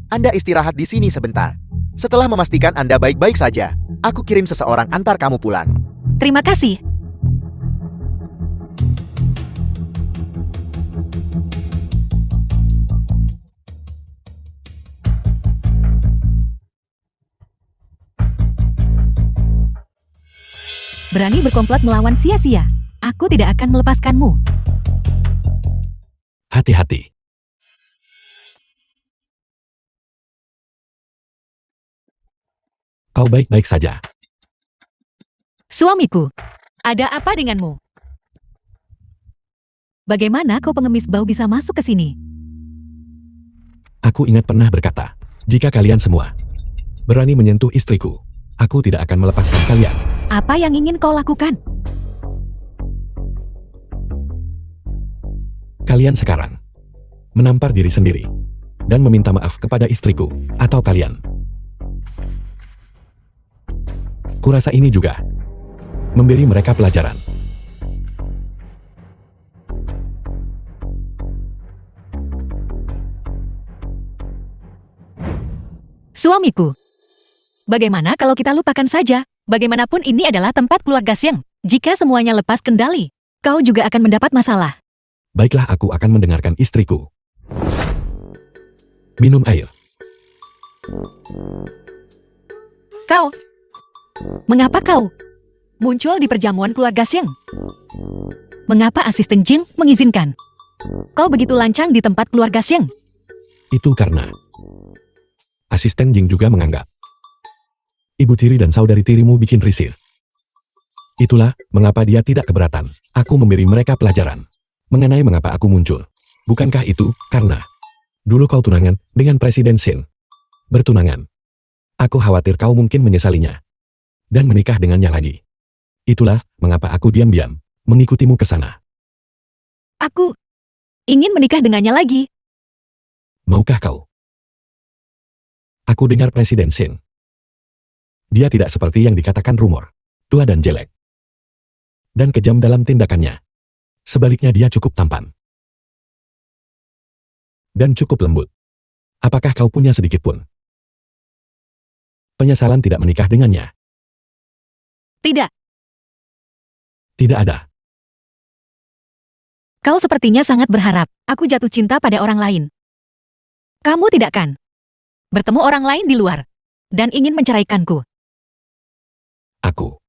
Anda istirahat di sini sebentar. Setelah memastikan Anda baik-baik saja, aku kirim seseorang antar kamu pulang. Terima kasih. Berani berkomplot melawan sia-sia. Aku tidak akan melepaskanmu. Hati-hati. Kau baik-baik saja. Suamiku, ada apa denganmu? Bagaimana kau pengemis bau bisa masuk ke sini? Aku ingat pernah berkata, jika kalian semua berani menyentuh istriku, aku tidak akan melepaskan kalian. Apa yang ingin kau lakukan? Kalian sekarang menampar diri sendiri dan meminta maaf kepada istriku atau kalian. Kurasa ini juga memberi mereka pelajaran. Suamiku, bagaimana kalau kita lupakan saja? Bagaimanapun ini adalah tempat keluarga Xiang. Jika semuanya lepas kendali, kau juga akan mendapat masalah. Baiklah, aku akan mendengarkan istriku. Minum air. Mengapa kau muncul di perjamuan keluarga Xiang? Mengapa asisten Jing mengizinkan kau begitu lancang di tempat keluarga Xiang? Itu karena asisten Jing juga menganggap ibu tiri dan saudari tirimu bikin risih. Itulah mengapa dia tidak keberatan. Aku memberi mereka pelajaran mengenai mengapa aku muncul. Bukankah itu karena Dulu kau tunangan dengan Presiden Shin. Bertunangan. Aku khawatir kau mungkin menyesalinya. Dan menikah dengannya lagi. Itulah mengapa aku diam-diam mengikutimu ke sana. Aku ingin menikah dengannya lagi. Maukah kau? Aku dengar Presiden Shin. Dia tidak seperti yang dikatakan rumor. Tua dan jelek. Dan kejam dalam tindakannya. Sebaliknya dia cukup tampan. Dan cukup lembut. Apakah kau punya sedikit pun penyesalan tidak menikah dengannya? Tidak, Tidak ada. kau sepertinya sangat berharap aku jatuh cinta pada orang lain. Kamu tidak kan bertemu orang lain di luar dan ingin menceraikanku. Aku.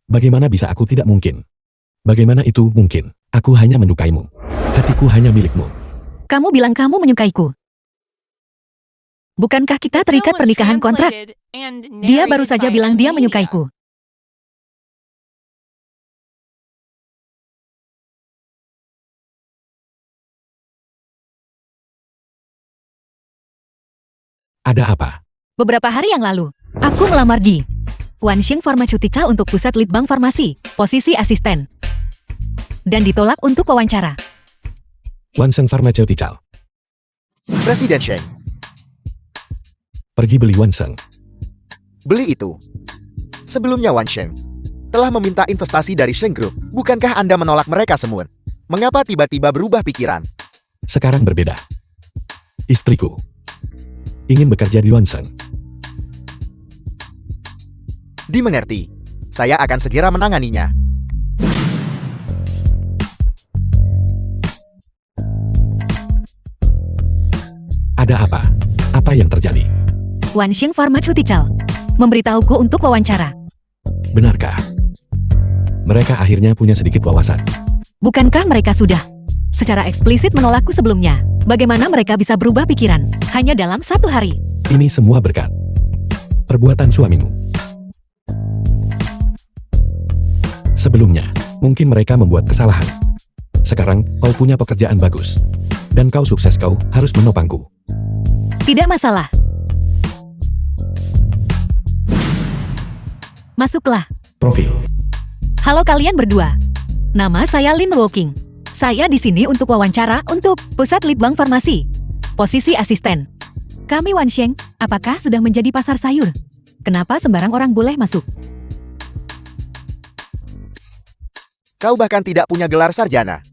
Bagaimana bisa aku tidak mungkin? Bagaimana itu mungkin? Aku hanya menyukaimu. Hatiku hanya milikmu. Kamu bilang kamu menyukaiku. Bukankah kita The film terikat was pernikahan kontrak? translated and Dia baru narrated saja by bilang dia Media. menyukaiku. Ada apa? Beberapa hari yang lalu, aku melamar di Wansheng Pharmaceutical untuk pusat litbang farmasi, posisi asisten. Dan ditolak untuk wawancara. Wansheng Pharmaceutical. Presiden Sheng, Pergi beli Wansheng. beli itu. Sebelumnya Wan Sheng telah meminta investasi dari Sheng Group. Bukankah Anda menolak mereka semua? Mengapa tiba-tiba berubah pikiran? Sekarang berbeda. Istriku ingin bekerja di Wansheng. Dimengerti. Saya akan segera menanganinya. Ada apa? Apa yang terjadi? Wansheng Pharmaceutical memberitahuku untuk wawancara. Benarkah? Mereka akhirnya punya sedikit wawasan. Bukankah mereka sudah secara eksplisit menolakku sebelumnya? Bagaimana mereka bisa berubah pikiran hanya dalam 1 hari? Ini semua berkat perbuatan suamimu. Sebelumnya, mungkin mereka membuat kesalahan. Sekarang, kau punya pekerjaan bagus. Dan kau sukses, kau harus menopangku. Tidak masalah. Masuklah. Profil. Halo kalian berdua. Nama saya Lin Woking. Saya di sini untuk wawancara untuk Pusat Litbang Farmasi. Posisi asisten. Kami Wansheng, apakah sudah menjadi pasar sayur? Kenapa sembarang orang boleh masuk? Kau bahkan tidak punya gelar sarjana.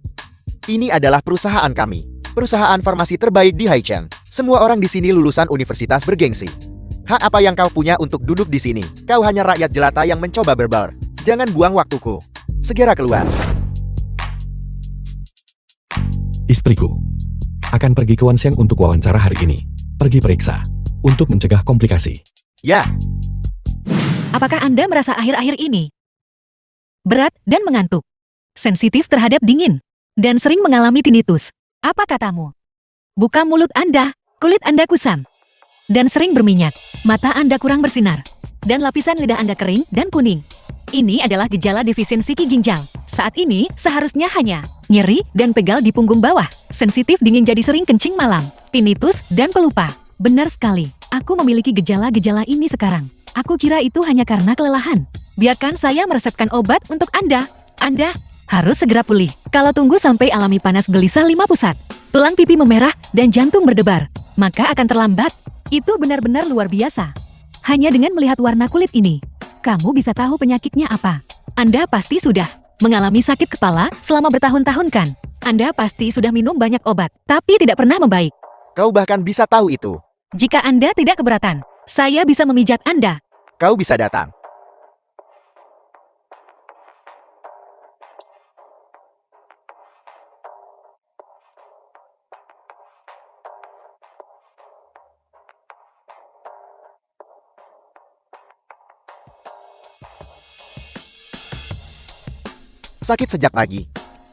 Ini adalah perusahaan kami. Perusahaan farmasi terbaik di Haicheng. Semua orang di sini lulusan universitas bergengsi. Hak apa yang kau punya untuk duduk di sini? Kau hanya rakyat jelata yang mencoba berbaur. Jangan buang waktuku. Segera keluar. Istriku akan pergi ke Wansheng untuk wawancara hari ini. Pergi periksa untuk mencegah komplikasi. Ya, Apakah Anda merasa akhir-akhir ini berat dan mengantuk, sensitif terhadap dingin, dan sering mengalami tinnitus? Apa katamu? Buka mulut Anda, kulit Anda kusam, dan sering berminyak, mata Anda kurang bersinar, dan lapisan lidah Anda kering dan kuning. Ini adalah gejala defisiensi Ki ginjal. Saat ini, seharusnya hanya nyeri dan pegal di punggung bawah, sensitif dingin jadi sering kencing malam, tinnitus, dan pelupa. Benar sekali, aku memiliki gejala-gejala ini sekarang. Aku kira itu hanya karena kelelahan. Biarkan saya meresepkan obat untuk Anda. Anda harus segera pulih. Kalau tunggu sampai alami panas gelisah 5 pusat, tulang pipi memerah, dan jantung berdebar, maka akan terlambat. Itu benar-benar luar biasa. Hanya dengan melihat warna kulit ini, kamu bisa tahu penyakitnya apa. Anda pasti sudah mengalami sakit kepala selama bertahun-tahun kan? Anda pasti sudah minum banyak obat, tapi tidak pernah membaik. kau bahkan bisa tahu itu. Jika Anda tidak keberatan, saya bisa memijat Anda. Kau bisa datang. Sakit sejak pagi.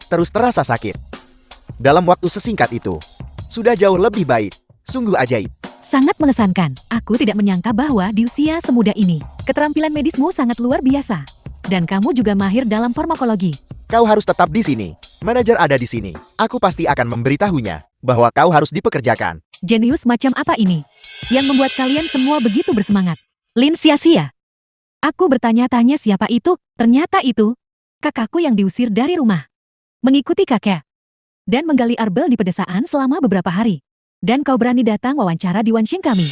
Terus terasa sakit. Dalam waktu sesingkat itu, sudah jauh lebih baik. Sungguh ajaib. Sangat mengesankan. Aku tidak menyangka bahwa di usia semuda ini, keterampilan medismu sangat luar biasa. Dan kamu juga mahir dalam farmakologi. Kau harus tetap di sini. Manajer ada di sini. Aku pasti akan memberitahunya bahwa kau harus dipekerjakan. Jenius macam apa ini? Yang membuat kalian semua begitu bersemangat. Lin sia-sia. Aku bertanya-tanya siapa itu, ternyata itu kakakku yang diusir dari rumah. Mengikuti kakek. Dan menggali arbel di pedesaan selama beberapa hari. Dan kau berani datang wawancara di Wansheng kami.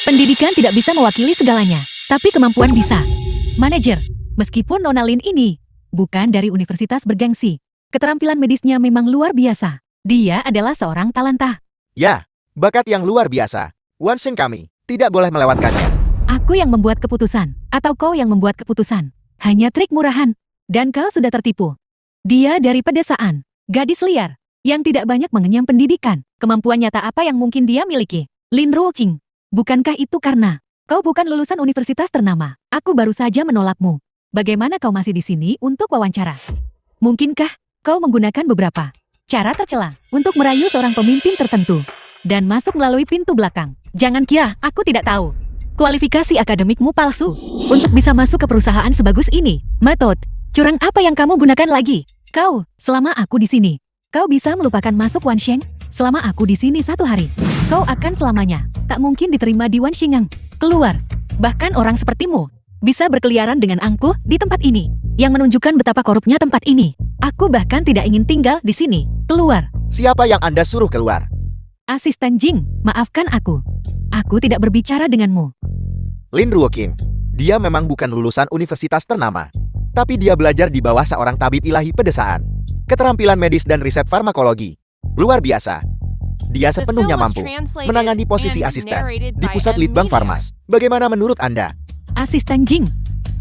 Pendidikan tidak bisa mewakili segalanya, tapi kemampuan bisa. Manajer, meskipun Nona Lin ini bukan dari universitas bergengsi, keterampilan medisnya memang luar biasa. Dia adalah seorang talenta. Ya, bakat yang luar biasa. Wansheng kami tidak boleh melewatkannya. Aku yang membuat keputusan, atau kau yang membuat keputusan. Hanya trik murahan, dan kau sudah tertipu. Dia dari pedesaan, gadis liar, yang tidak banyak mengenyam pendidikan. Kemampuan nyata apa yang mungkin dia miliki? Lin Ruoqing, bukankah itu karena kau bukan lulusan universitas ternama? Aku baru saja menolakmu. Bagaimana kau masih di sini untuk wawancara? Mungkinkah kau menggunakan beberapa cara tercela untuk merayu seorang pemimpin tertentu dan masuk melalui pintu belakang? Jangan kira aku tidak tahu. Kualifikasi akademikmu palsu untuk bisa masuk ke perusahaan sebagus ini. Metode curang apa yang kamu gunakan lagi? Kau, selama aku di sini, kau bisa melupakan masuk Wansheng. Selama aku di sini 1 hari, kau akan selamanya tak mungkin diterima di Wanshengang. Keluar. Bahkan orang sepertimu bisa berkeliaran dengan angkuh di tempat ini, yang menunjukkan betapa korupnya tempat ini. Aku bahkan tidak ingin tinggal di sini. Keluar. Siapa yang Anda suruh keluar? Asisten Jing, maafkan aku. Aku tidak berbicara denganmu. Lin Ruoqing. Dia memang bukan lulusan universitas ternama. Tapi dia belajar di bawah seorang tabib ilahi pedesaan. Keterampilan medis dan riset farmakologi luar biasa. Dia sepenuhnya mampu menangani posisi asisten di pusat Litbang Farmas. Bagaimana menurut Anda? Asisten Jing,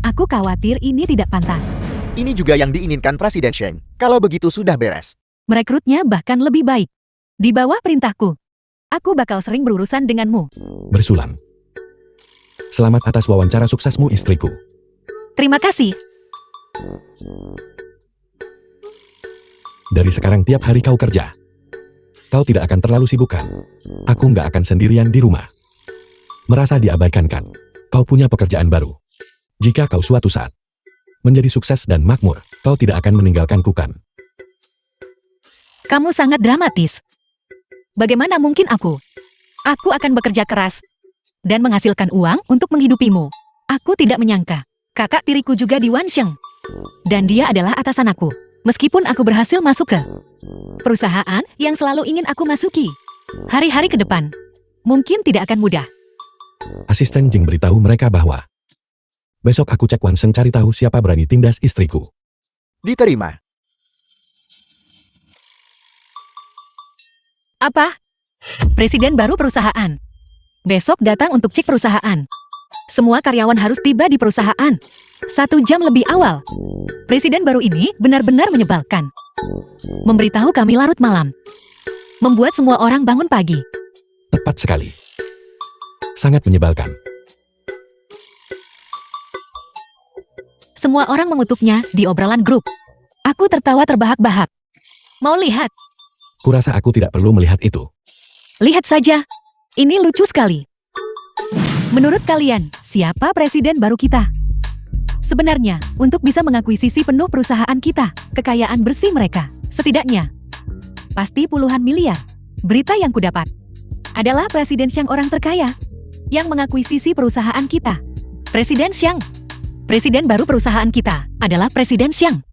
aku khawatir ini tidak pantas. Ini juga yang diinginkan Presiden Sheng. Kalau begitu sudah beres. Merekrutnya bahkan lebih baik. Di bawah perintahku, aku bakal sering berurusan denganmu. Bersulam. Selamat atas wawancara suksesmu istriku. Terima kasih. Dari sekarang tiap hari kau kerja. Kau tidak akan terlalu sibuk kan? Aku nggak akan sendirian di rumah. Merasa diabaikan kan? Kau punya pekerjaan baru. Jika kau suatu saat menjadi sukses dan makmur, kau tidak akan meninggalkanku kan? Kamu sangat dramatis. Bagaimana mungkin aku? Aku akan bekerja keras dan menghasilkan uang untuk menghidupimu. Aku tidak menyangka kakak tiriku juga di Wansheng. Dan dia adalah atasan aku. Meskipun aku berhasil masuk ke perusahaan yang selalu ingin aku masuki. Hari-hari ke depan mungkin tidak akan mudah. Asisten Jing beritahu mereka bahwa besok aku cek Wansheng cari tahu siapa berani tindas istriku. Diterima. Apa? Presiden baru perusahaan. Besok datang untuk cek perusahaan. Semua karyawan harus tiba di perusahaan 1 jam lebih awal. Presiden baru ini benar-benar menyebalkan. Memberitahu kami larut malam. Membuat semua orang bangun pagi. Tepat sekali. Sangat menyebalkan. Semua orang mengutuknya di obrolan grup. Aku tertawa terbahak-bahak. Mau lihat? Kurasa aku tidak perlu melihat itu. Lihat saja. Ini lucu sekali. Menurut kalian, siapa presiden baru kita? Sebenarnya, untuk bisa mengakuisisi penuh perusahaan kita, kekayaan bersih mereka, setidaknya pasti puluhan miliar. Berita yang kudapat adalah Presiden Xiang orang terkaya yang mengakuisisi perusahaan kita. Presiden Xiang. Presiden baru perusahaan kita adalah Presiden Xiang.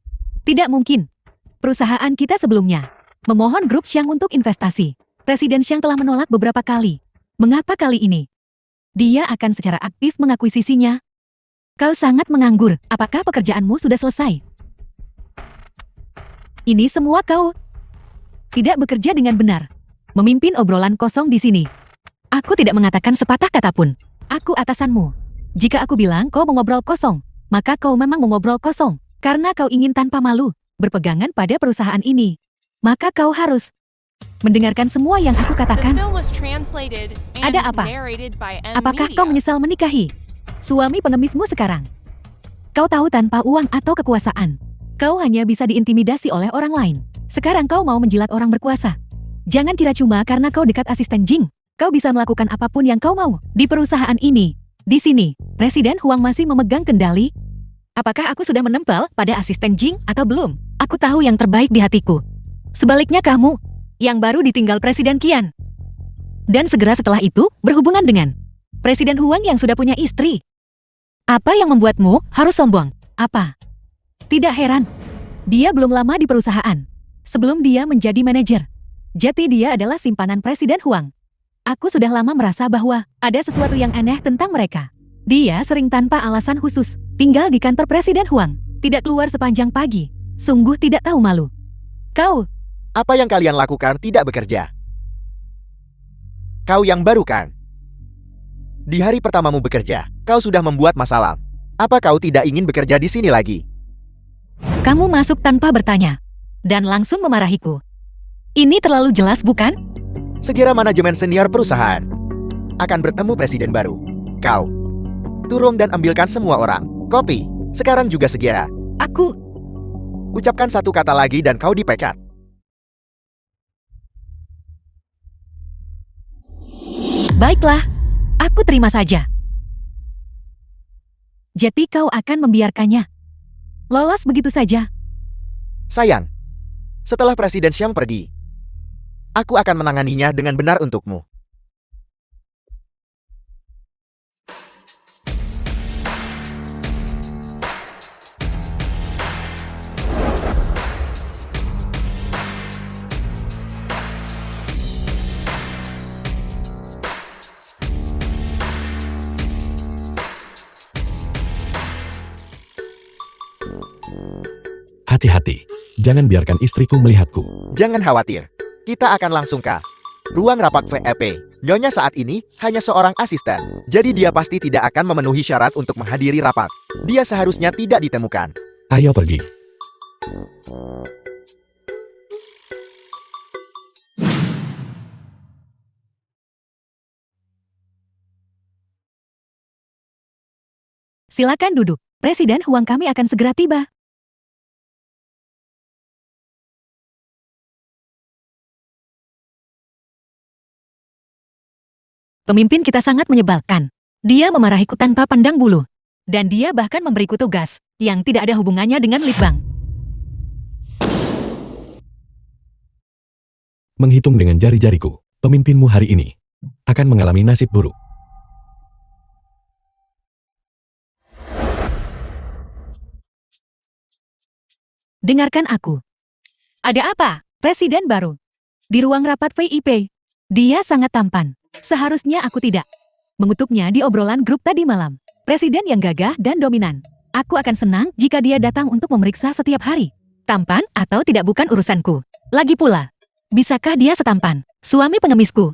Tidak mungkin. Perusahaan kita sebelumnya memohon grup Xiang untuk investasi. Presiden Xiang telah menolak beberapa kali. Mengapa kali ini dia akan secara aktif mengakuisisinya? Kau sangat menganggur. Apakah pekerjaanmu sudah selesai? Ini semua kau tidak bekerja dengan benar. Memimpin obrolan kosong di sini. Aku tidak mengatakan sepatah kata pun. Aku atasanmu. Jika aku bilang kau mengobrol kosong, maka kau memang mengobrol kosong. Karena kau ingin tanpa malu berpegangan pada perusahaan ini. Maka kau harus mendengarkan semua yang aku katakan. Ada apa? Apakah kau menyesal menikahi suami pengemismu sekarang? Kau tahu tanpa uang atau kekuasaan, kau hanya bisa diintimidasi oleh orang lain. Sekarang kau mau menjilat orang berkuasa. Jangan kira cuma karena kau dekat asisten Jing, kau bisa melakukan apapun yang kau mau. Di perusahaan ini, di sini, Presiden Huang masih memegang kendali. Apakah aku sudah menempel pada asisten Jing atau belum? Aku Aku tahu yang terbaik di hatiku. Sebaliknya kamu, yang baru ditinggal Presiden Qian. Dan segera setelah itu, berhubungan dengan Presiden Huang yang sudah punya istri. Apa yang membuatmu harus sombong? Apa? Tidak heran. Dia belum lama di perusahaan. Sebelum dia menjadi manajer. Jadi dia adalah simpanan Presiden Huang. Aku sudah lama merasa bahwa ada sesuatu yang aneh tentang mereka. Dia sering tanpa alasan khusus tinggal di kantor Presiden Huang. Tidak keluar sepanjang pagi. Sungguh tidak tahu malu. Kau, Apa yang kalian lakukan tidak bekerja. Kau yang baru kan? Di hari pertamamu bekerja, kau sudah membuat masalah. Apa kau tidak ingin bekerja di sini lagi? kamu masuk tanpa bertanya. Dan langsung memarahiku. Ini terlalu jelas bukan? Segera manajemen senior perusahaan akan bertemu presiden baru. Kau turun dan ambilkan semua orang kopi. Sekarang juga segera. Aku, Ucapkan satu kata lagi dan kau dipecat. baiklah. Aku terima saja. Jadi kau akan membiarkannya lolos begitu saja? Sayang, setelah Presiden Xiang pergi, aku akan menanganinya dengan benar untukmu. Hati-hati, jangan biarkan istriku melihatku. Jangan khawatir, kita akan langsung ke ruang rapat VIP. Nyonya saat ini hanya seorang asisten, jadi dia pasti tidak akan memenuhi syarat untuk menghadiri rapat. Dia seharusnya tidak ditemukan. Ayo pergi. Silakan duduk. Presiden Huang kami akan segera tiba. Pemimpin kita sangat menyebalkan. Dia memarahiku tanpa pandang bulu. Dan dia bahkan memberiku tugas yang tidak ada hubungannya dengan Litbang. Menghitung dengan jari-jariku, pemimpinmu hari ini akan mengalami nasib buruk. Dengarkan aku. Ada apa? Presiden baru. Di ruang rapat VIP. Dia sangat tampan. Seharusnya aku tidak mengutuknya di obrolan grup tadi malam. Presiden yang gagah dan dominan. Aku akan senang jika dia datang untuk memeriksa setiap hari. Tampan atau tidak bukan urusanku. Lagi pula, bisakah dia setampan suami pengemisku?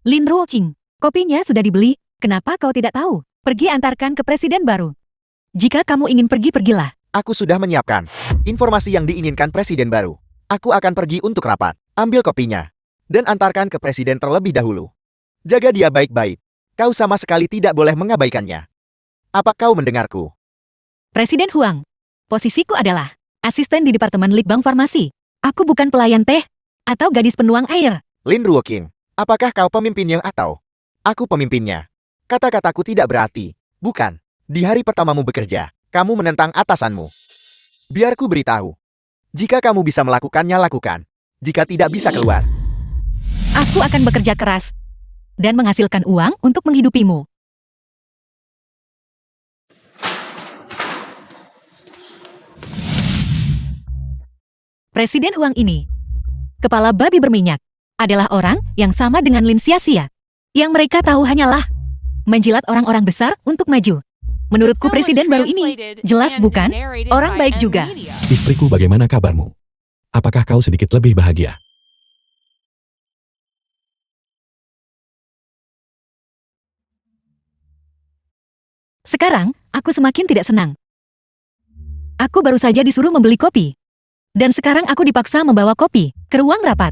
Lin Ruoqing, kopinya sudah dibeli. Kenapa kau tidak tahu? Pergi antarkan ke presiden baru. Jika kamu ingin pergi, pergilah. Aku sudah menyiapkan informasi yang diinginkan presiden baru. Aku akan pergi untuk rapat. Ambil kopinya dan antarkan ke presiden terlebih dahulu. Jaga dia baik-baik. Kau sama sekali tidak boleh mengabaikannya. Apa kau mendengarku? Presiden Huang, posisiku adalah asisten di Departemen Litbang Farmasi. Aku bukan pelayan teh atau gadis penuang air. Lin Ruoqing, apakah kau pemimpinnya atau aku pemimpinnya? Kata-kataku tidak berarti. Bukan. Di hari pertamamu bekerja, kamu menentang atasanmu. Biar ku beritahu. Jika kamu bisa melakukannya, lakukan. Jika tidak, bisa keluar. Aku akan bekerja keras dan menghasilkan uang untuk menghidupimu. Presiden Huang ini, kepala babi berminyak, adalah orang yang sama dengan Lin Xiaxia. Yang mereka tahu hanyalah menjilat orang-orang besar untuk maju. Menurutku presiden baru ini, jelas bukan? Orang baik juga. Istriku, bagaimana kabarmu? Apakah kau sedikit lebih bahagia? Sekarang, aku semakin tidak senang. Aku baru saja disuruh membeli kopi. Dan sekarang aku dipaksa membawa kopi ke ruang rapat.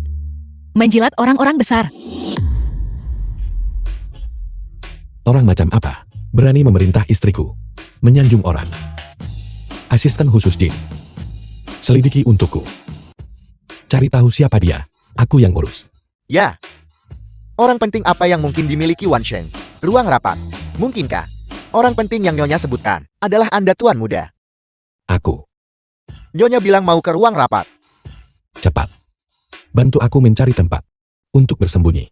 Menjilat orang-orang besar. Orang macam apa berani memerintah istriku? Menyanjung orang. Asisten khusus Jin. Selidiki untukku. Cari tahu siapa dia. Aku yang urus. Ya. Orang penting apa yang mungkin dimiliki Wan Sheng? Ruang rapat. Mungkinkah? Orang penting yang Nyonya sebutkan adalah Anda tuan muda. Aku. Nyonya bilang mau ke ruang rapat. Cepat. Bantu aku mencari tempat. Untuk bersembunyi.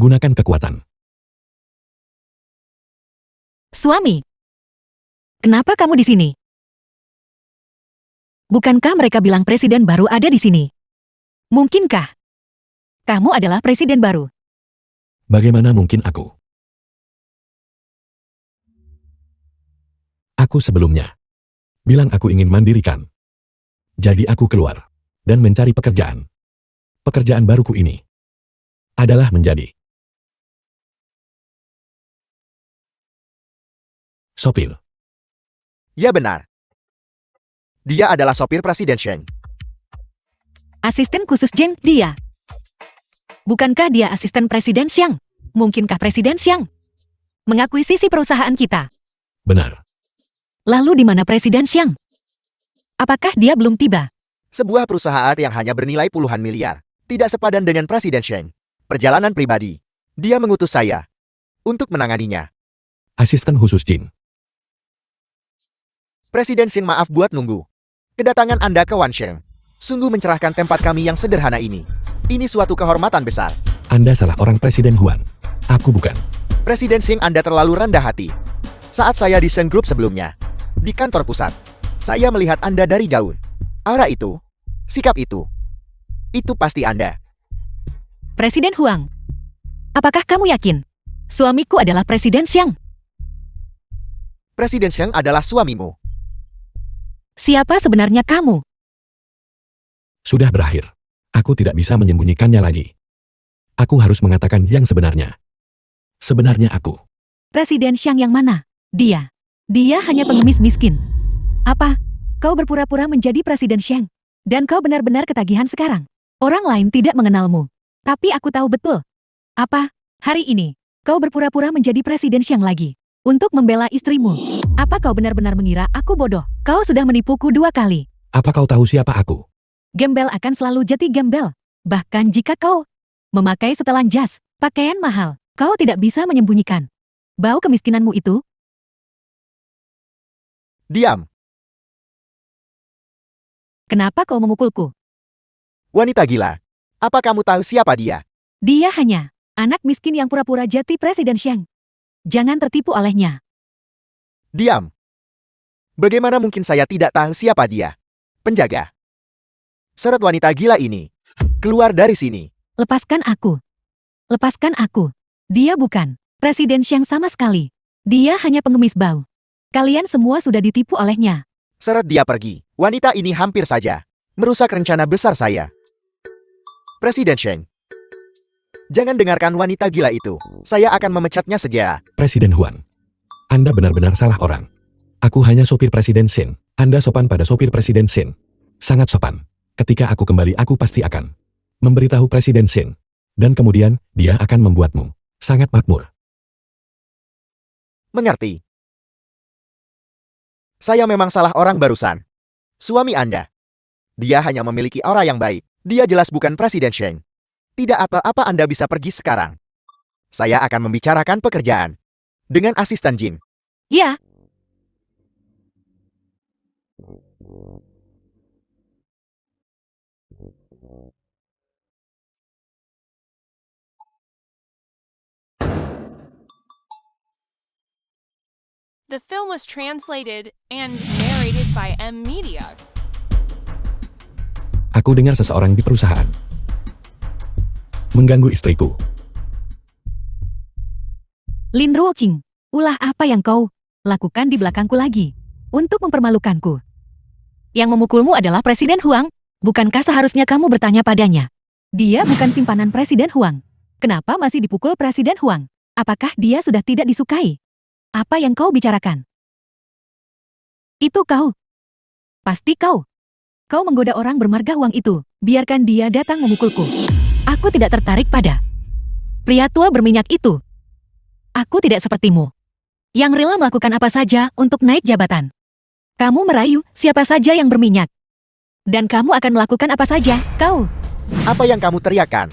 Gunakan kekuatan. Suami. Kenapa kamu di sini? Bukankah mereka bilang presiden baru ada di sini? Mungkinkah kamu adalah presiden baru? Bagaimana mungkin aku? Aku sebelumnya bilang aku ingin mandirikan. Jadi aku keluar dan mencari pekerjaan. Pekerjaan baruku ini adalah menjadi sopir. Ya benar. Dia adalah sopir Presiden Sheng. Asisten khusus Jin, dia. Bukankah dia asisten Presiden Xiang? Mungkinkah Presiden Xiang mengakuisisi perusahaan kita? Benar. Lalu di mana Presiden Xiang? Apakah dia belum tiba? Sebuah perusahaan yang hanya bernilai puluhan miliar. Tidak sepadan dengan Presiden Sheng. Perjalanan pribadi. Dia mengutus saya untuk menanganinya. Asisten khusus Jin. Presiden Xin maaf buat nunggu. Kedatangan Anda ke Wan Sheng sungguh mencerahkan tempat kami yang sederhana ini. Ini suatu kehormatan besar. Anda salah orang Presiden Huan. Aku bukan. Presiden Xin Anda terlalu rendah hati. Saat saya di Sheng Group sebelumnya, di kantor pusat, saya melihat Anda dari jauh. Aura itu, sikap itu pasti Anda. Presiden Huang. Apakah kamu yakin suamiku adalah Presiden Xiang? Presiden Sheng adalah suamimu. Siapa sebenarnya kamu? Sudah berakhir. Aku tidak bisa menyembunyikannya lagi. Aku harus mengatakan yang sebenarnya. Sebenarnya aku. Presiden Xiang yang mana? Dia. Dia hanya pengemis miskin. Apa? Kau berpura-pura menjadi Presiden Xiang. Dan kau benar-benar ketagihan sekarang. Orang lain tidak mengenalmu. Tapi aku tahu betul. Apa? Hari ini, kau berpura-pura menjadi Presiden Xiang lagi. Untuk membela istrimu. Apa kau benar-benar mengira aku bodoh? Kau sudah menipuku 2 kali. Apa kau tahu siapa aku? Gembel akan selalu jadi gembel. Bahkan jika kau memakai setelan jas, pakaian mahal, kau tidak bisa menyembunyikan bau kemiskinanmu itu. Diam. Kenapa kau memukulku? Wanita gila. Apa kamu tahu siapa dia? Dia hanya anak miskin yang pura-pura jadi Presiden Xiang. Jangan tertipu olehnya. Diam. Bagaimana mungkin saya tidak tahu siapa dia? Penjaga. Seret wanita gila ini. Keluar dari sini. Lepaskan aku. Lepaskan aku. Dia bukan Presiden Xiang sama sekali. Dia hanya pengemis bau. Kalian semua sudah ditipu olehnya. Seret dia pergi. Wanita ini hampir saja merusak rencana besar saya. Presiden Sheng. Jangan dengarkan wanita gila itu. Saya akan memecatnya segera. Presiden Huan. Anda benar-benar salah orang. Aku hanya sopir Presiden Xin. Anda sopan pada sopir Presiden Xin. Sangat sopan. Ketika aku kembali aku pasti akan memberitahu Presiden Xin. Dan kemudian, dia akan membuatmu sangat makmur. Mengerti. Saya memang salah orang barusan. Suami Anda. Dia hanya memiliki aura yang baik. Dia jelas bukan Presiden Sheng. Tidak apa-apa Anda bisa pergi sekarang. Saya akan membicarakan pekerjaan dengan asisten Jin. Ya. The film was translated and narrated by M Media. Aku dengar seseorang di perusahaan mengganggu istriku. Lin Ruoqing, ulah apa yang kau lakukan di belakangku lagi untuk mempermalukanku? Yang memukulmu adalah Presiden Huang. Bukankah seharusnya kamu bertanya padanya? Dia bukan simpanan Presiden Huang. Kenapa masih dipukul Presiden Huang? Apakah dia sudah tidak disukai? Apa yang kau bicarakan? Itu kau. Pasti kau. Kau menggoda orang bermarga uang itu. Biarkan dia datang memukulku. Aku tidak tertarik pada pria tua berminyak itu. Aku tidak sepertimu, yang rela melakukan apa saja untuk naik jabatan. Kamu merayu siapa saja yang berminyak. Dan kamu akan melakukan apa saja, kau. Apa yang kamu teriakkan?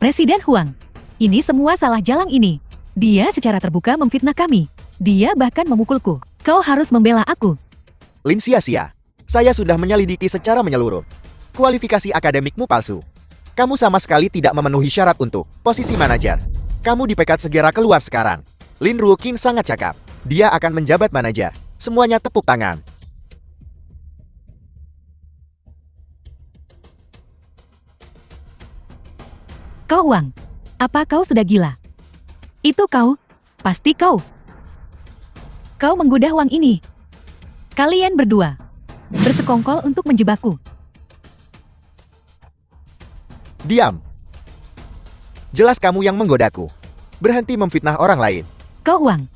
Presiden Huang, ini semua salah Jalang ini. Dia secara terbuka memfitnah kami. Dia bahkan memukulku. Kau harus membela aku. Lin sia-sia. Saya sudah menyelidiki secara menyeluruh. Kualifikasi akademikmu palsu. Kamu sama sekali tidak memenuhi syarat untuk posisi manajer. Kamu dipecat segera keluar sekarang. Lin Ruoqing sangat cakap. Dia akan menjabat manajer. Semuanya tepuk tangan. Kau Wang, apa kau sudah gila? Itu kau, pasti kau. Kau menggoda Wang ini. Kalian berdua bersekongkol untuk menjebakku. Diam. Jelas kamu yang menggodaku. Berhenti memfitnah orang lain. Kau Wang,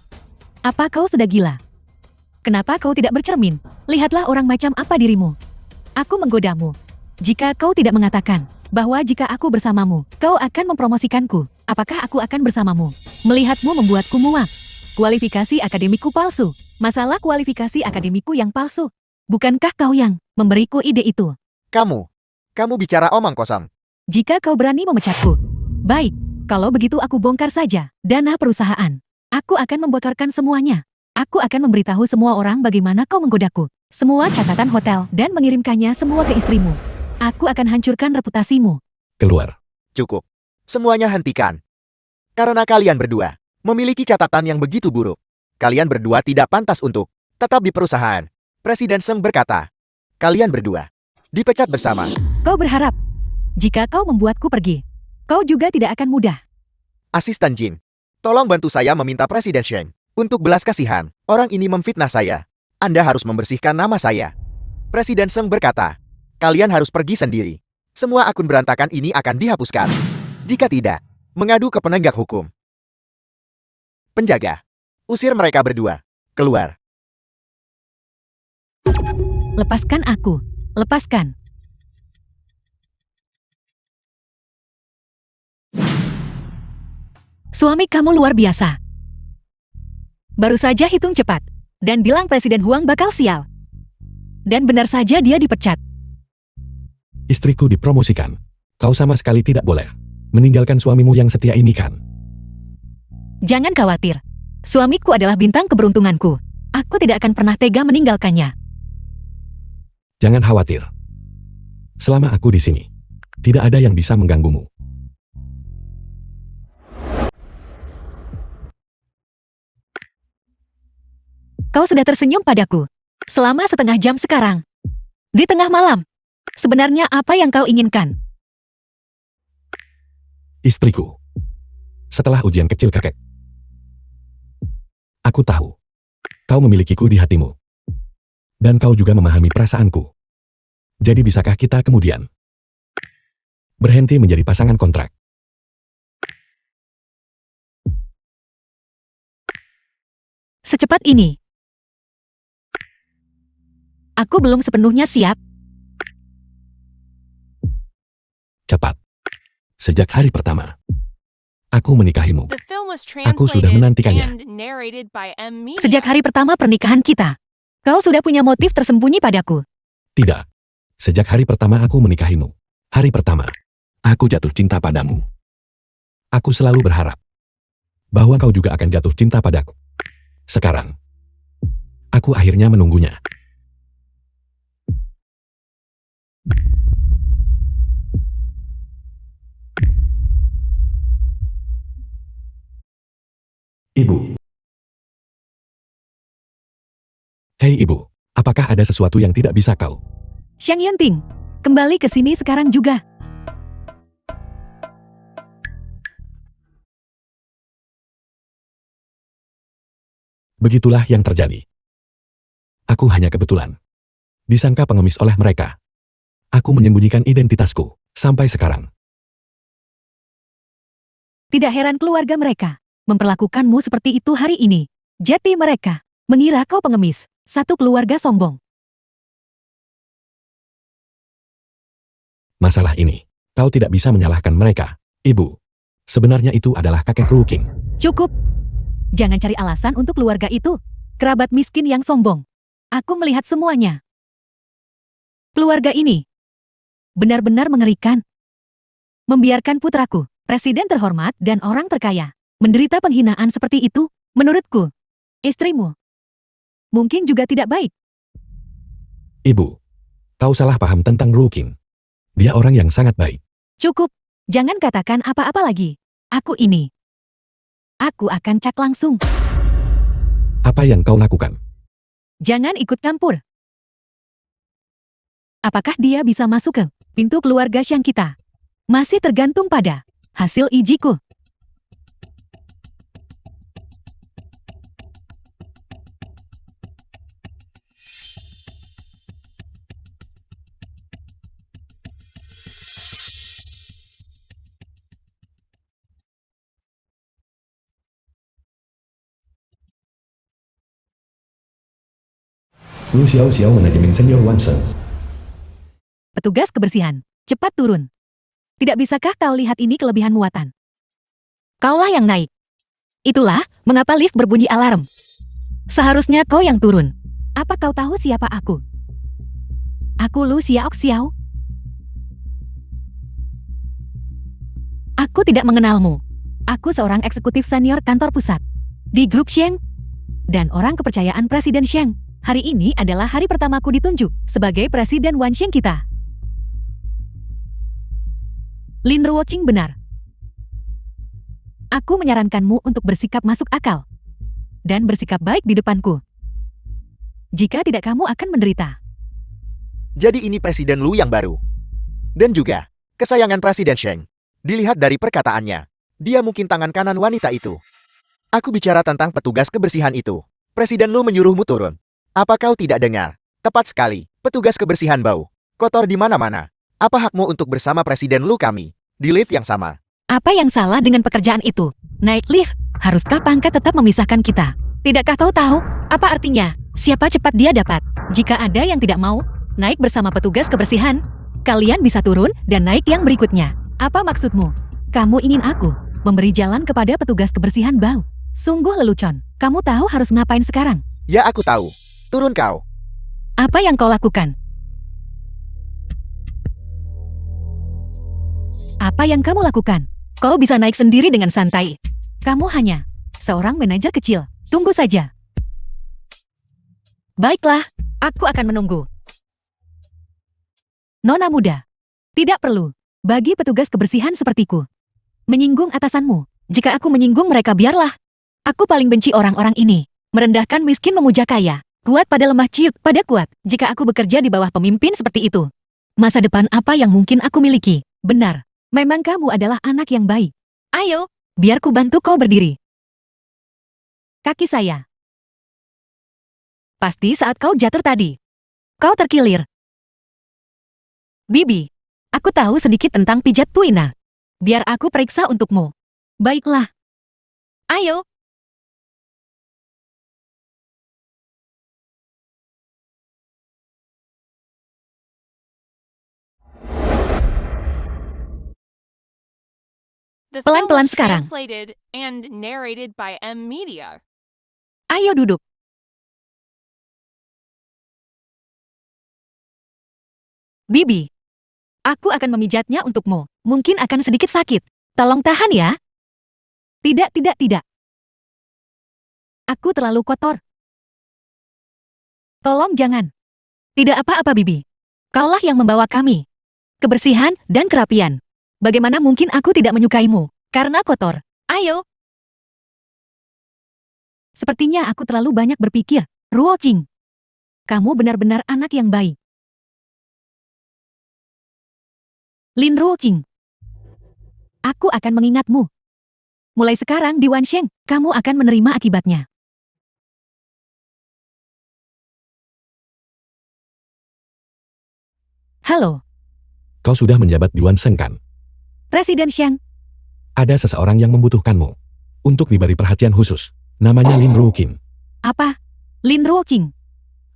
apa kau sudah gila? Kenapa kau tidak bercermin? Lihatlah orang macam apa dirimu. Aku menggodamu. Jika kau tidak mengatakan bahwa jika aku bersamamu, kau akan mempromosikanku, apakah aku akan bersamamu? Melihatmu membuatku muak. Kualifikasi akademiku palsu. Masalah kualifikasi akademiku yang palsu. Bukankah kau yang memberiku ide itu? Kamu bicara omong kosong. Jika kau berani memecatku, baik. Kalau begitu aku bongkar saja dana perusahaan. Aku akan membocorkan semuanya. Aku akan memberitahu semua orang bagaimana kau menggodaku. Semua catatan hotel dan mengirimkannya semua ke istrimu. Aku akan hancurkan reputasimu. Keluar. Cukup. Semuanya hentikan. Karena kalian berdua memiliki catatan yang begitu buruk. Kalian berdua tidak pantas untuk tetap di perusahaan. Presiden Seng berkata, kalian berdua dipecat bersama. Kau berharap, jika kau membuatku pergi, kau juga tidak akan mudah. Asisten Jin, tolong bantu saya meminta Presiden Sheng untuk belas kasihan. Orang ini memfitnah saya. Anda harus membersihkan nama saya. Presiden Seng berkata, kalian harus pergi sendiri. Semua akun berantakan ini akan dihapuskan. Jika tidak, mengadu ke penegak hukum. Penjaga, usir mereka berdua. Keluar. Lepaskan aku. Lepaskan. Suami kamu luar biasa. Baru saja hitung cepat. Dan bilang Presiden Huang bakal sial. Dan benar saja dia dipecat. Istriku dipromosikan. Kau sama sekali tidak boleh meninggalkan suamimu yang setia ini kan? Jangan khawatir. Suamiku adalah bintang keberuntunganku. Aku tidak akan pernah tega meninggalkannya. Jangan khawatir. Selama aku di sini, tidak ada yang bisa mengganggumu. Kau sudah tersenyum padaku. Selama setengah jam sekarang. Di tengah malam. Sebenarnya apa yang kau inginkan? Istriku. Setelah ujian kecil kakek. Aku tahu. Kau memilikiku di hatimu. Dan kau juga memahami perasaanku. Jadi bisakah kita kemudian berhenti menjadi pasangan kontrak? Secepat ini. Aku belum sepenuhnya siap. Cepat. Sejak hari pertama, aku menikahimu. The film was Aku sudah translated menantikannya. and narrated by M. Media. Sejak hari pertama pernikahan kita. Kau sudah punya motif tersembunyi padaku. Tidak. Sejak hari pertama aku menikahimu. Hari pertama, aku jatuh cinta padamu. Aku selalu berharap bahwa kau juga akan jatuh cinta padaku. Sekarang, aku akhirnya menunggunya. Ibu. Hei ibu, apakah ada sesuatu yang tidak bisa kau? Xiang Yanting, kembali ke sini sekarang juga. Begitulah yang terjadi. Aku hanya kebetulan disangka pengemis oleh mereka. Aku menyembunyikan identitasku sampai sekarang. Tidak heran keluarga mereka memperlakukanmu seperti itu hari ini. Jati mereka mengira kau pengemis, satu keluarga sombong. Masalah ini, kau tidak bisa menyalahkan mereka. Ibu, sebenarnya itu adalah kakek Ruking. Cukup. Jangan cari alasan untuk keluarga itu. Kerabat miskin yang sombong. Aku melihat semuanya. Keluarga ini benar-benar mengerikan. Membiarkan putraku, presiden terhormat dan orang terkaya, menderita penghinaan seperti itu, menurutku, istrimu mungkin juga tidak baik. Ibu, kau salah paham tentang Ruking. Dia orang yang sangat baik. Cukup. Jangan katakan apa-apa lagi. Aku akan cek langsung. Apa yang kau lakukan? Jangan ikut campur. Apakah dia bisa masuk ke pintu keluarga Xiang kita? Masih tergantung pada hasil ujiku. Lu xiao manajemen senior Wansen. Petugas kebersihan, cepat turun. Tidak bisakah kau lihat ini kelebihan muatan? Kaulah yang naik. Itulah mengapa lift berbunyi alarm. Seharusnya kau yang turun. Apa kau tahu siapa aku? Aku Lu Xiao. Aku tidak mengenalmu. Aku seorang eksekutif senior kantor pusat di grup Xiang dan orang kepercayaan Presiden Xiang. Hari ini adalah hari pertamaku ditunjuk sebagai Presiden Wan Xiang kita. Lin Ruoqing benar. Aku menyarankanmu untuk bersikap masuk akal dan bersikap baik di depanku. Jika tidak, kamu akan menderita. Jadi ini Presiden Lu yang baru. Dan juga, kesayangan Presiden Sheng. Dilihat dari perkataannya, dia mungkin tangan kanan wanita itu. Aku bicara tentang petugas kebersihan itu. Presiden Lu menyuruhmu turun. Apa kau tidak dengar? Tepat sekali, petugas kebersihan bau kotor di mana-mana. Apa hakmu untuk bersama Presiden Lu kami di lift yang sama? Apa yang salah dengan pekerjaan itu? Naik lift, haruskah pangkat tetap memisahkan kita? Tidakkah kau tahu apa artinya? Siapa cepat dia dapat. Jika ada yang tidak mau naik bersama petugas kebersihan, kalian bisa turun dan naik yang berikutnya. Apa maksudmu? Kamu ingin aku memberi jalan kepada petugas kebersihan bau? Sungguh lelucon. Kamu tahu harus ngapain sekarang? Ya, aku tahu. Turun kau. Apa yang kau lakukan? Apa yang kamu lakukan? Kau bisa naik sendiri dengan santai. Kamu hanya seorang manajer kecil. Tunggu saja. Baiklah, aku akan menunggu. Nona muda, tidak perlu bagi petugas kebersihan sepertiku menyinggung atasanmu. Jika aku menyinggung mereka, biarlah. Aku paling benci orang-orang ini. Merendahkan miskin, memuja kaya. Kuat pada lemah, ciut pada kuat. Jika aku bekerja di bawah pemimpin seperti itu, masa depan apa yang mungkin aku miliki? Benar, memang kamu adalah anak yang baik. Ayo, biar ku bantu kau berdiri. Kaki saya. Pasti saat kau jatuh tadi, kau terkilir. Bibi, aku tahu sedikit tentang pijat puina. Biar aku periksa untukmu. Baiklah. Ayo. The film Pelan-pelan was sekarang. translated and narrated by M Media. Ayo duduk. Bibi, aku akan memijatnya untukmu. Mungkin akan sedikit sakit. Tolong tahan ya. Tidak. Aku terlalu kotor. Tolong jangan. Tidak apa-apa, Bibi. Kaulah yang membawa kami. Kebersihan dan kerapian. Bagaimana mungkin aku tidak menyukaimu? Karena kotor. Ayo. Sepertinya aku terlalu banyak berpikir. Ruoqing, kamu benar-benar anak yang baik. Lin Ruoqing, aku akan mengingatmu. Mulai sekarang di Wan Xiang, kamu akan menerima akibatnya. Halo, Kau sudah menjabat di Wansen kan? Presiden Xiang. Ada seseorang yang membutuhkanmu untuk diberi perhatian khusus. Namanya Lin Ruoqing. Apa? Lin Ruoqing.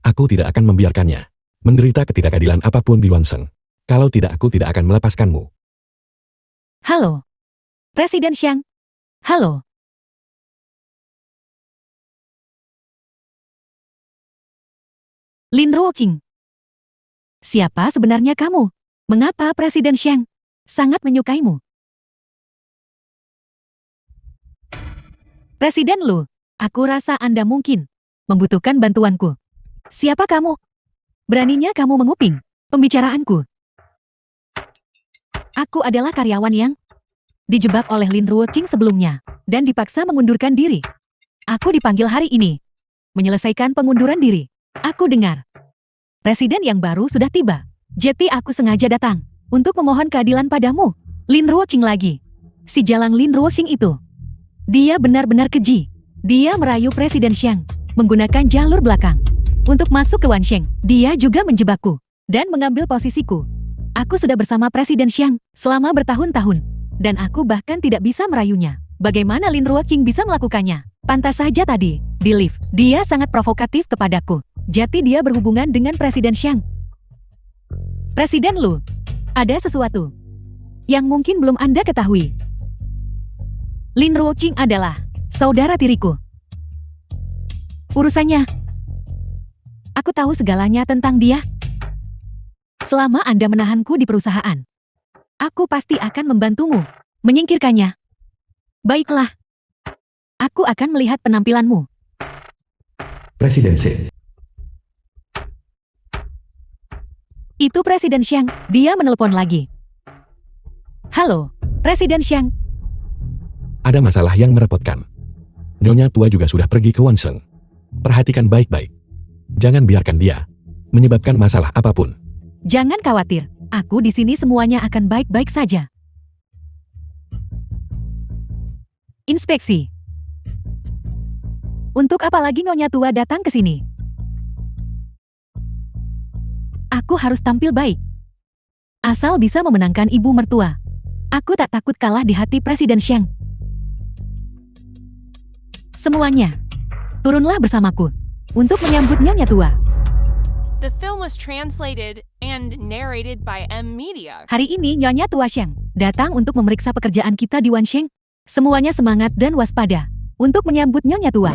Aku tidak akan membiarkannya menderita ketidakadilan apapun di Wansen. Kalau tidak, aku tidak akan melepaskanmu. Halo. Presiden Xiang. Halo. Lin Ruoqing. Siapa sebenarnya kamu? Mengapa Presiden Xiang sangat menyukaimu? Presiden Lu, aku rasa Anda mungkin membutuhkan bantuanku. Siapa kamu? Beraninya kamu menguping pembicaraanku. Aku adalah karyawan yang dijebak oleh Lin Ruoqing sebelumnya dan dipaksa mengundurkan diri. Aku dipanggil hari ini menyelesaikan pengunduran diri. Aku dengar presiden yang baru sudah tiba. Jadi aku sengaja datang untuk memohon keadilan padamu. Lin Ruoqing lagi. Si jalang Lin Ruoqing itu. Dia benar-benar keji. Dia merayu Presiden Xiang menggunakan jalur belakang untuk masuk ke Wansheng. Dia juga menjebakku dan mengambil posisiku. Aku sudah bersama Presiden Xiang selama bertahun-tahun dan aku bahkan tidak bisa merayunya. Bagaimana Lin Ruoqing bisa melakukannya? Pantas saja tadi di lift dia sangat provokatif kepadaku. Jadi dia berhubungan dengan Presiden Xiang. Presiden Lu, ada sesuatu yang mungkin belum Anda ketahui. Lin Ruoqing adalah saudara tiriku. Urusannya, aku tahu segalanya tentang dia. Selama Anda menahanku di perusahaan, aku pasti akan membantumu menyingkirkannya. Baiklah, aku akan melihat penampilanmu. Presiden C. Itu Presiden Xiang, dia menelepon lagi. Halo, Presiden Xiang. Ada masalah yang merepotkan. Nyonya tua juga sudah pergi ke Wansheng. Perhatikan baik-baik. Jangan biarkan dia menyebabkan masalah apapun. Jangan khawatir, aku di sini semuanya akan baik-baik saja. Inspeksi. Untuk apa lagi Nyonya tua datang ke sini? Aku harus tampil baik. Asal bisa memenangkan ibu mertua. Aku tak takut kalah di hati Presiden Xiang. Semuanya, turunlah bersamaku untuk menyambut Nyonya tua. The film was translated and narrated by M Media. Hari ini Nyonya tua Xiang datang untuk memeriksa pekerjaan kita di Wansheng. Semuanya semangat dan waspada untuk menyambut Nyonya tua.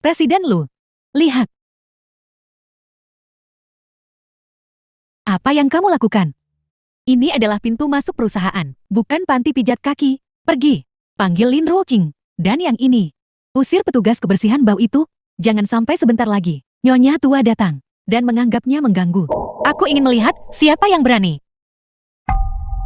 Presiden Lu, lihat. Apa yang kamu lakukan? Ini adalah pintu masuk perusahaan, bukan panti pijat kaki. Pergi, panggil Lin Ruoqing. Dan yang ini, usir petugas kebersihan bau itu. Jangan sampai sebentar lagi Nyonya tua datang dan menganggapnya mengganggu. Aku ingin melihat siapa yang berani.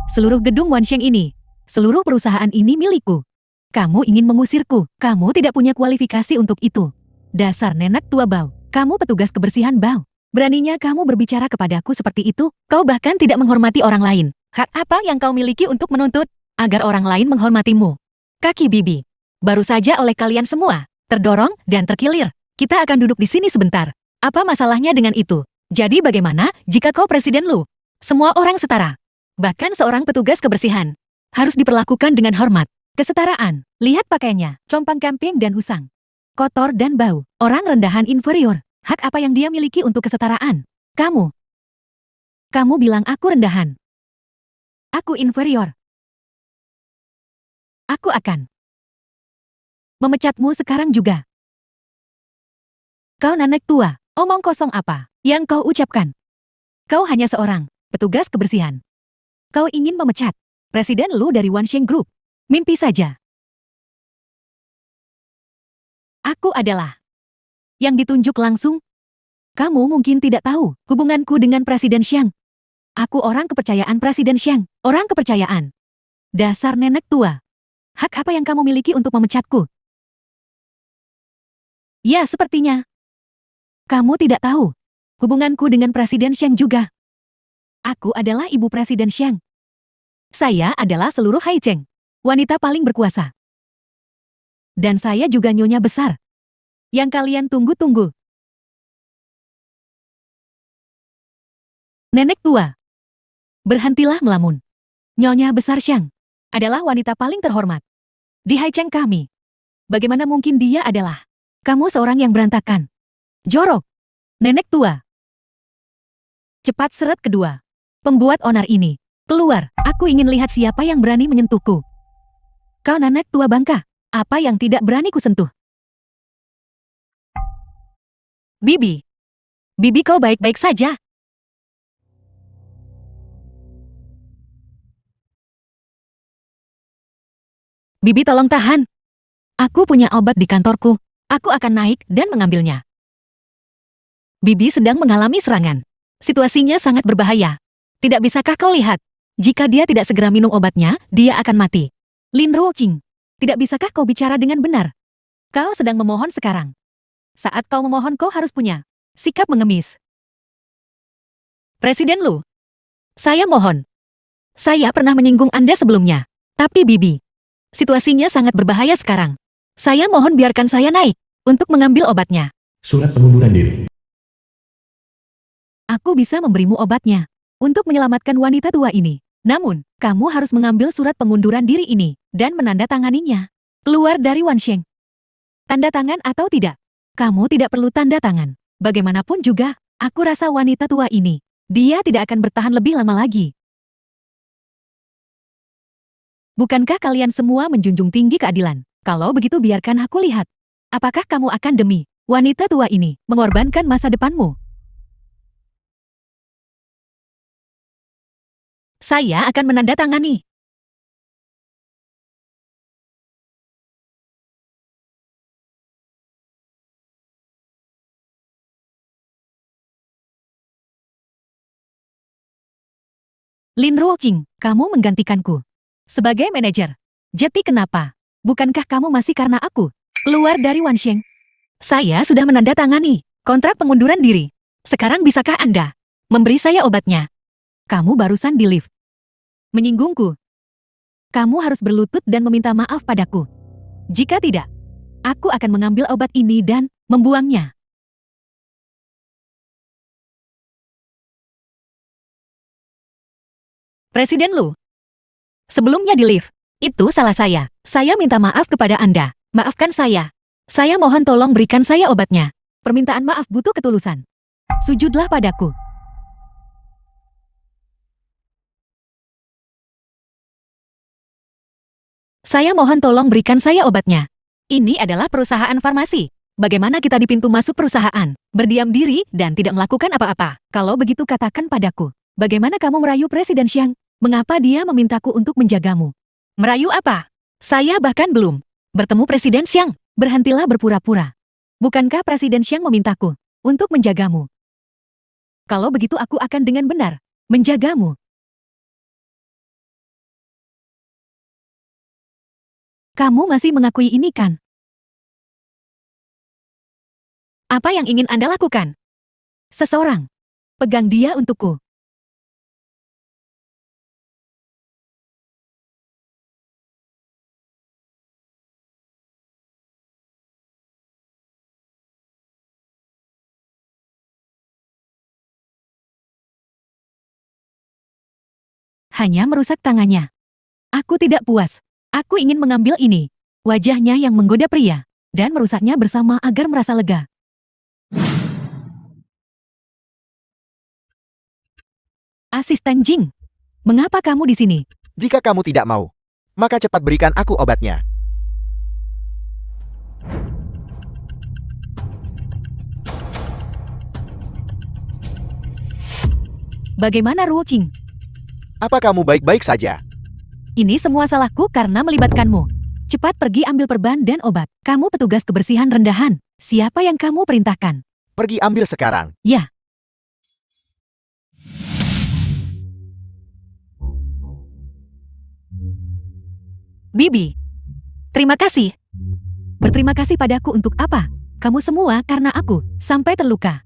Seluruh gedung Wansheng ini, seluruh perusahaan ini milikku. Kamu ingin mengusirku, kamu tidak punya kualifikasi untuk itu. Dasar nenek tua bau, kamu petugas kebersihan bau. Beraninya kamu berbicara kepadaku seperti itu, kau bahkan tidak menghormati orang lain. Hak apa yang kau miliki untuk menuntut agar orang lain menghormatimu? Kaki bibi, baru saja oleh kalian semua, terdorong dan terkilir. Kita akan duduk di sini sebentar. Apa masalahnya dengan itu? Jadi bagaimana jika kau Presiden Lu? Semua orang setara. Bahkan seorang petugas kebersihan harus diperlakukan dengan hormat. Kesetaraan, lihat pakaiannya, compang camping dan usang. Kotor dan bau, orang rendahan inferior. Hak apa yang dia miliki untuk kesetaraan? Kamu bilang aku rendahan. Aku inferior. Aku akan memecatmu sekarang juga. Kau nenek tua, omong kosong apa yang kau ucapkan? Kau hanya seorang petugas kebersihan. Kau ingin memecat Presiden Lu dari Wansheng Group. Mimpi saja. Aku adalah yang ditunjuk langsung. Kamu mungkin tidak tahu hubunganku dengan Presiden Xiang. Aku orang kepercayaan Presiden Xiang, orang kepercayaan. Dasar nenek tua. Hak apa yang kamu miliki untuk memecatku? Ya, sepertinya kamu tidak tahu hubunganku dengan Presiden Xiang juga. Aku adalah ibu Presiden Xiang. Saya adalah seluruh Haicheng, wanita paling berkuasa. Dan saya juga nyonya besar yang kalian tunggu-tunggu. Nenek tua, berhentilah melamun. Nyonya besar Xiang adalah wanita paling terhormat di Haicheng kami. Bagaimana mungkin dia adalah Kamu seorang yang berantakan. Jorok. Nenek tua. Cepat seret kedua. Pembuat onar ini. Keluar, aku ingin lihat siapa yang berani menyentuhku. Kau nenek tua bangka. Apa yang tidak berani kusentuh? Bibi. Bibi, kau baik-baik saja. Bibi, tolong tahan. Aku punya obat di kantorku. Aku akan naik dan mengambilnya. Bibi sedang mengalami serangan. Situasinya sangat berbahaya. Tidak bisakah kau lihat? Jika dia tidak segera minum obatnya, dia akan mati. Lin Ruoqing, tidak bisakah kau bicara dengan benar? Kau sedang memohon sekarang. Saat kau memohon, kau harus punya sikap mengemis. Presiden Lu, saya mohon. Saya pernah menyinggung Anda sebelumnya. Tapi Bibi, situasinya sangat berbahaya sekarang. Saya mohon biarkan saya naik untuk mengambil obatnya. Surat pengunduran diri. Aku bisa memberimu obatnya untuk menyelamatkan wanita tua ini. Namun, kamu harus mengambil surat pengunduran diri ini dan menandatanganinya. Keluar dari Wansheng. Tanda tangan atau tidak? Kamu tidak perlu tanda tangan. Bagaimanapun juga, aku rasa wanita tua ini, dia tidak akan bertahan lebih lama lagi. Bukankah kalian semua menjunjung tinggi keadilan? Kalau begitu biarkan aku lihat. Apakah kamu akan demi wanita tua ini mengorbankan masa depanmu? Saya akan menandatangani. Lin Ruoqing, kamu menggantikanku sebagai manajer. Jadi kenapa? Bukankah kamu masih karena aku keluar dari Wansheng? Saya sudah menandatangani kontrak pengunduran diri. Sekarang bisakah Anda memberi saya obatnya? Kamu barusan di lift menyinggungku. Kamu harus berlutut dan meminta maaf padaku. Jika tidak, aku akan mengambil obat ini dan membuangnya. Presiden Lu, sebelumnya di lift, itu salah saya. Saya minta maaf kepada Anda. Maafkan saya. Saya mohon tolong berikan saya obatnya. Permintaan maaf butuh ketulusan. Sujudlah padaku. Saya mohon tolong berikan saya obatnya. Ini adalah perusahaan farmasi. Bagaimana kita di pintu masuk perusahaan, berdiam diri dan tidak melakukan apa-apa? Kalau begitu katakan padaku, bagaimana kamu merayu Presiden Xiang? Mengapa dia memintaku untuk menjagamu? Merayu apa? Saya bahkan belum bertemu Presiden Xiang. Berhentilah berpura-pura. Bukankah Presiden Xiang memintaku untuk menjagamu? Kalau begitu aku akan dengan benar menjagamu. Kamu masih mengakui ini kan? Apa yang ingin Anda lakukan? Seseorang. Pegang dia untukku. Hanya merusak tangannya. Aku tidak puas. Aku ingin mengambil ini. Wajahnya yang menggoda pria. Dan merusaknya bersama agar merasa lega. Asisten Jing, mengapa kamu di sini? Jika kamu tidak mau, maka cepat berikan aku obatnya. Bagaimana Ruoqing? Apa kamu baik-baik saja? Ini semua salahku karena melibatkanmu. Cepat pergi ambil perban dan obat. Kamu petugas kebersihan rendahan. Siapa yang kamu perintahkan? Pergi ambil sekarang. Ya. Bibi, terima kasih. Berterima kasih padaku untuk apa? Kamu semua karena aku sampai terluka.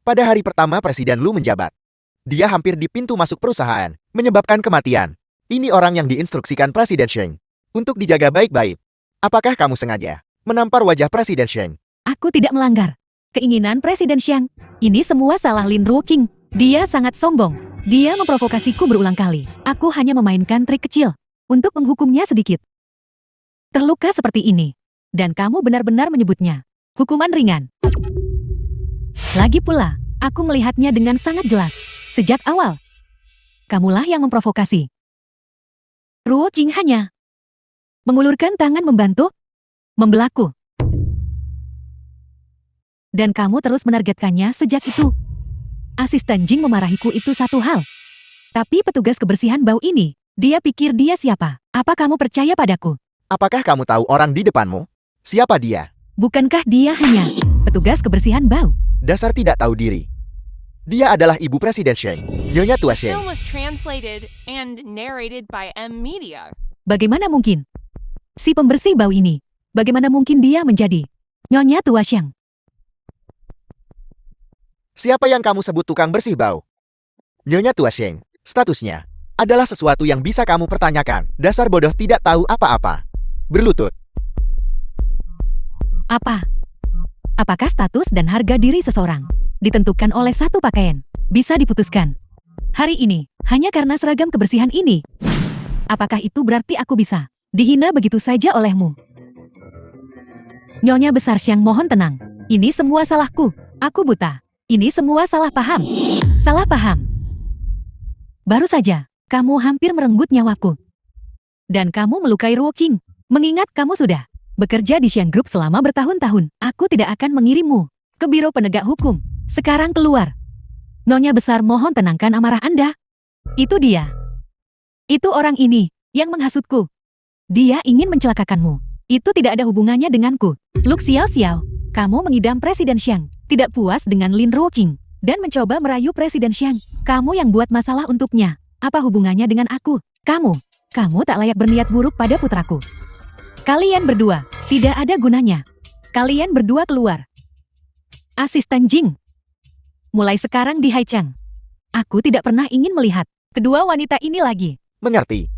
Pada hari pertama Presiden Lu menjabat, dia hampir di pintu masuk perusahaan, menyebabkan kematian. Ini orang yang diinstruksikan Presiden Sheng untuk dijaga baik-baik. Apakah kamu sengaja menampar wajah Presiden Sheng? Aku tidak melanggar keinginan Presiden Xiang. Ini semua salah Lin Ruoqing. Dia sangat sombong. Dia memprovokasiku berulang kali. Aku hanya memainkan trik kecil untuk menghukumnya sedikit. Terluka seperti ini. Dan kamu benar-benar menyebutnya Hukuman ringan. Lagi pula, aku melihatnya dengan sangat jelas. Sejak awal. Kamulah yang memprovokasi. Ruo Jing hanya mengulurkan tangan membantu, membelaku. Dan kamu terus menargetkannya sejak itu. Asisten Jing memarahiku itu satu hal. Tapi petugas kebersihan bau ini, dia pikir dia siapa? Apa kamu percaya padaku? Apakah kamu tahu orang di depanmu? Siapa dia? Bukankah dia hanya petugas kebersihan bau? Dasar tidak tahu diri. Dia adalah ibu Presiden Sheng, Nyonya Tua The Sheng. film was translated and narrated by M Media. Bagaimana mungkin? Si pembersih bau ini, bagaimana mungkin dia menjadi Nyonya Tua Sheng? Siapa yang kamu sebut tukang bersih bau? Nyonya Tua Sheng, statusnya adalah sesuatu yang bisa kamu pertanyakan. Dasar bodoh tidak tahu apa-apa. Berlutut. Apa? Apakah status dan harga diri seseorang ditentukan oleh satu pakaian? Bisa diputuskan hari ini hanya karena seragam kebersihan ini. Apakah itu berarti aku bisa dihina begitu saja olehmu? Nyonya Besar Xiang, mohon tenang. Ini semua salahku. Aku buta. Ini semua salah paham. Salah paham. Baru saja, kamu hampir merenggut nyawaku. Dan kamu melukai Ruo Qing. Mengingat kamu sudah bekerja di Xiang Group selama bertahun-tahun, aku tidak akan mengirimmu ke Biro Penegak Hukum. Sekarang keluar. Nyonya Besar, mohon tenangkan amarah Anda. Itu dia. Itu orang ini yang menghasutku. Dia ingin mencelakakanmu. Itu tidak ada hubungannya denganku. Luk Xiao Xiao, kamu mengidam Presiden Xiang, tidak puas dengan Lin Ruo Qing, dan mencoba merayu Presiden Xiang. Kamu yang buat masalah untuknya. Apa hubungannya dengan aku? Kamu tak layak berniat buruk pada putraku. Kalian berdua, tidak ada gunanya. Kalian berdua keluar. Asisten Jing. Mulai sekarang di Haichang, aku tidak pernah ingin melihat kedua wanita ini lagi. Mengerti.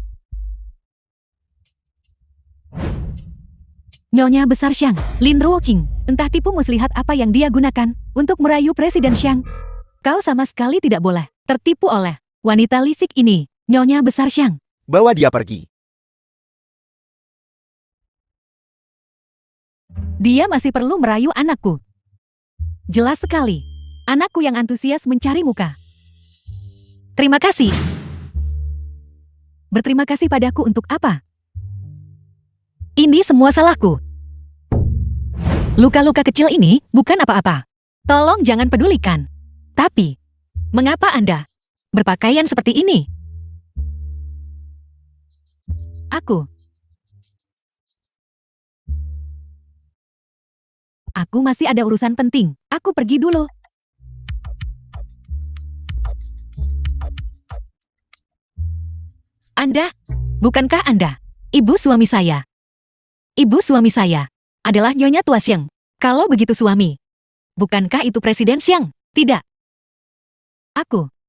Nyonya Besar Xiang, Lin Ruo Qing, entah tipu muslihat apa yang dia gunakan untuk merayu Presiden Xiang. Kau sama sekali tidak boleh tertipu oleh wanita lisik ini, Nyonya Besar Xiang. Bawa dia pergi. Dia masih perlu merayu anakku. Jelas sekali, anakku yang antusias mencari muka. Terima kasih. Berterima kasih padaku untuk apa? Ini semua salahku. Luka-luka kecil ini bukan apa-apa. Tolong jangan pedulikan. Tapi, mengapa Anda berpakaian seperti ini? Aku masih ada urusan penting. Aku pergi dulu. Anda? Bukankah Anda ibu suami saya? Ibu suami saya adalah Nyonya Tua Xiang. Kalau begitu suami, bukankah itu Presiden Xiang? Tidak.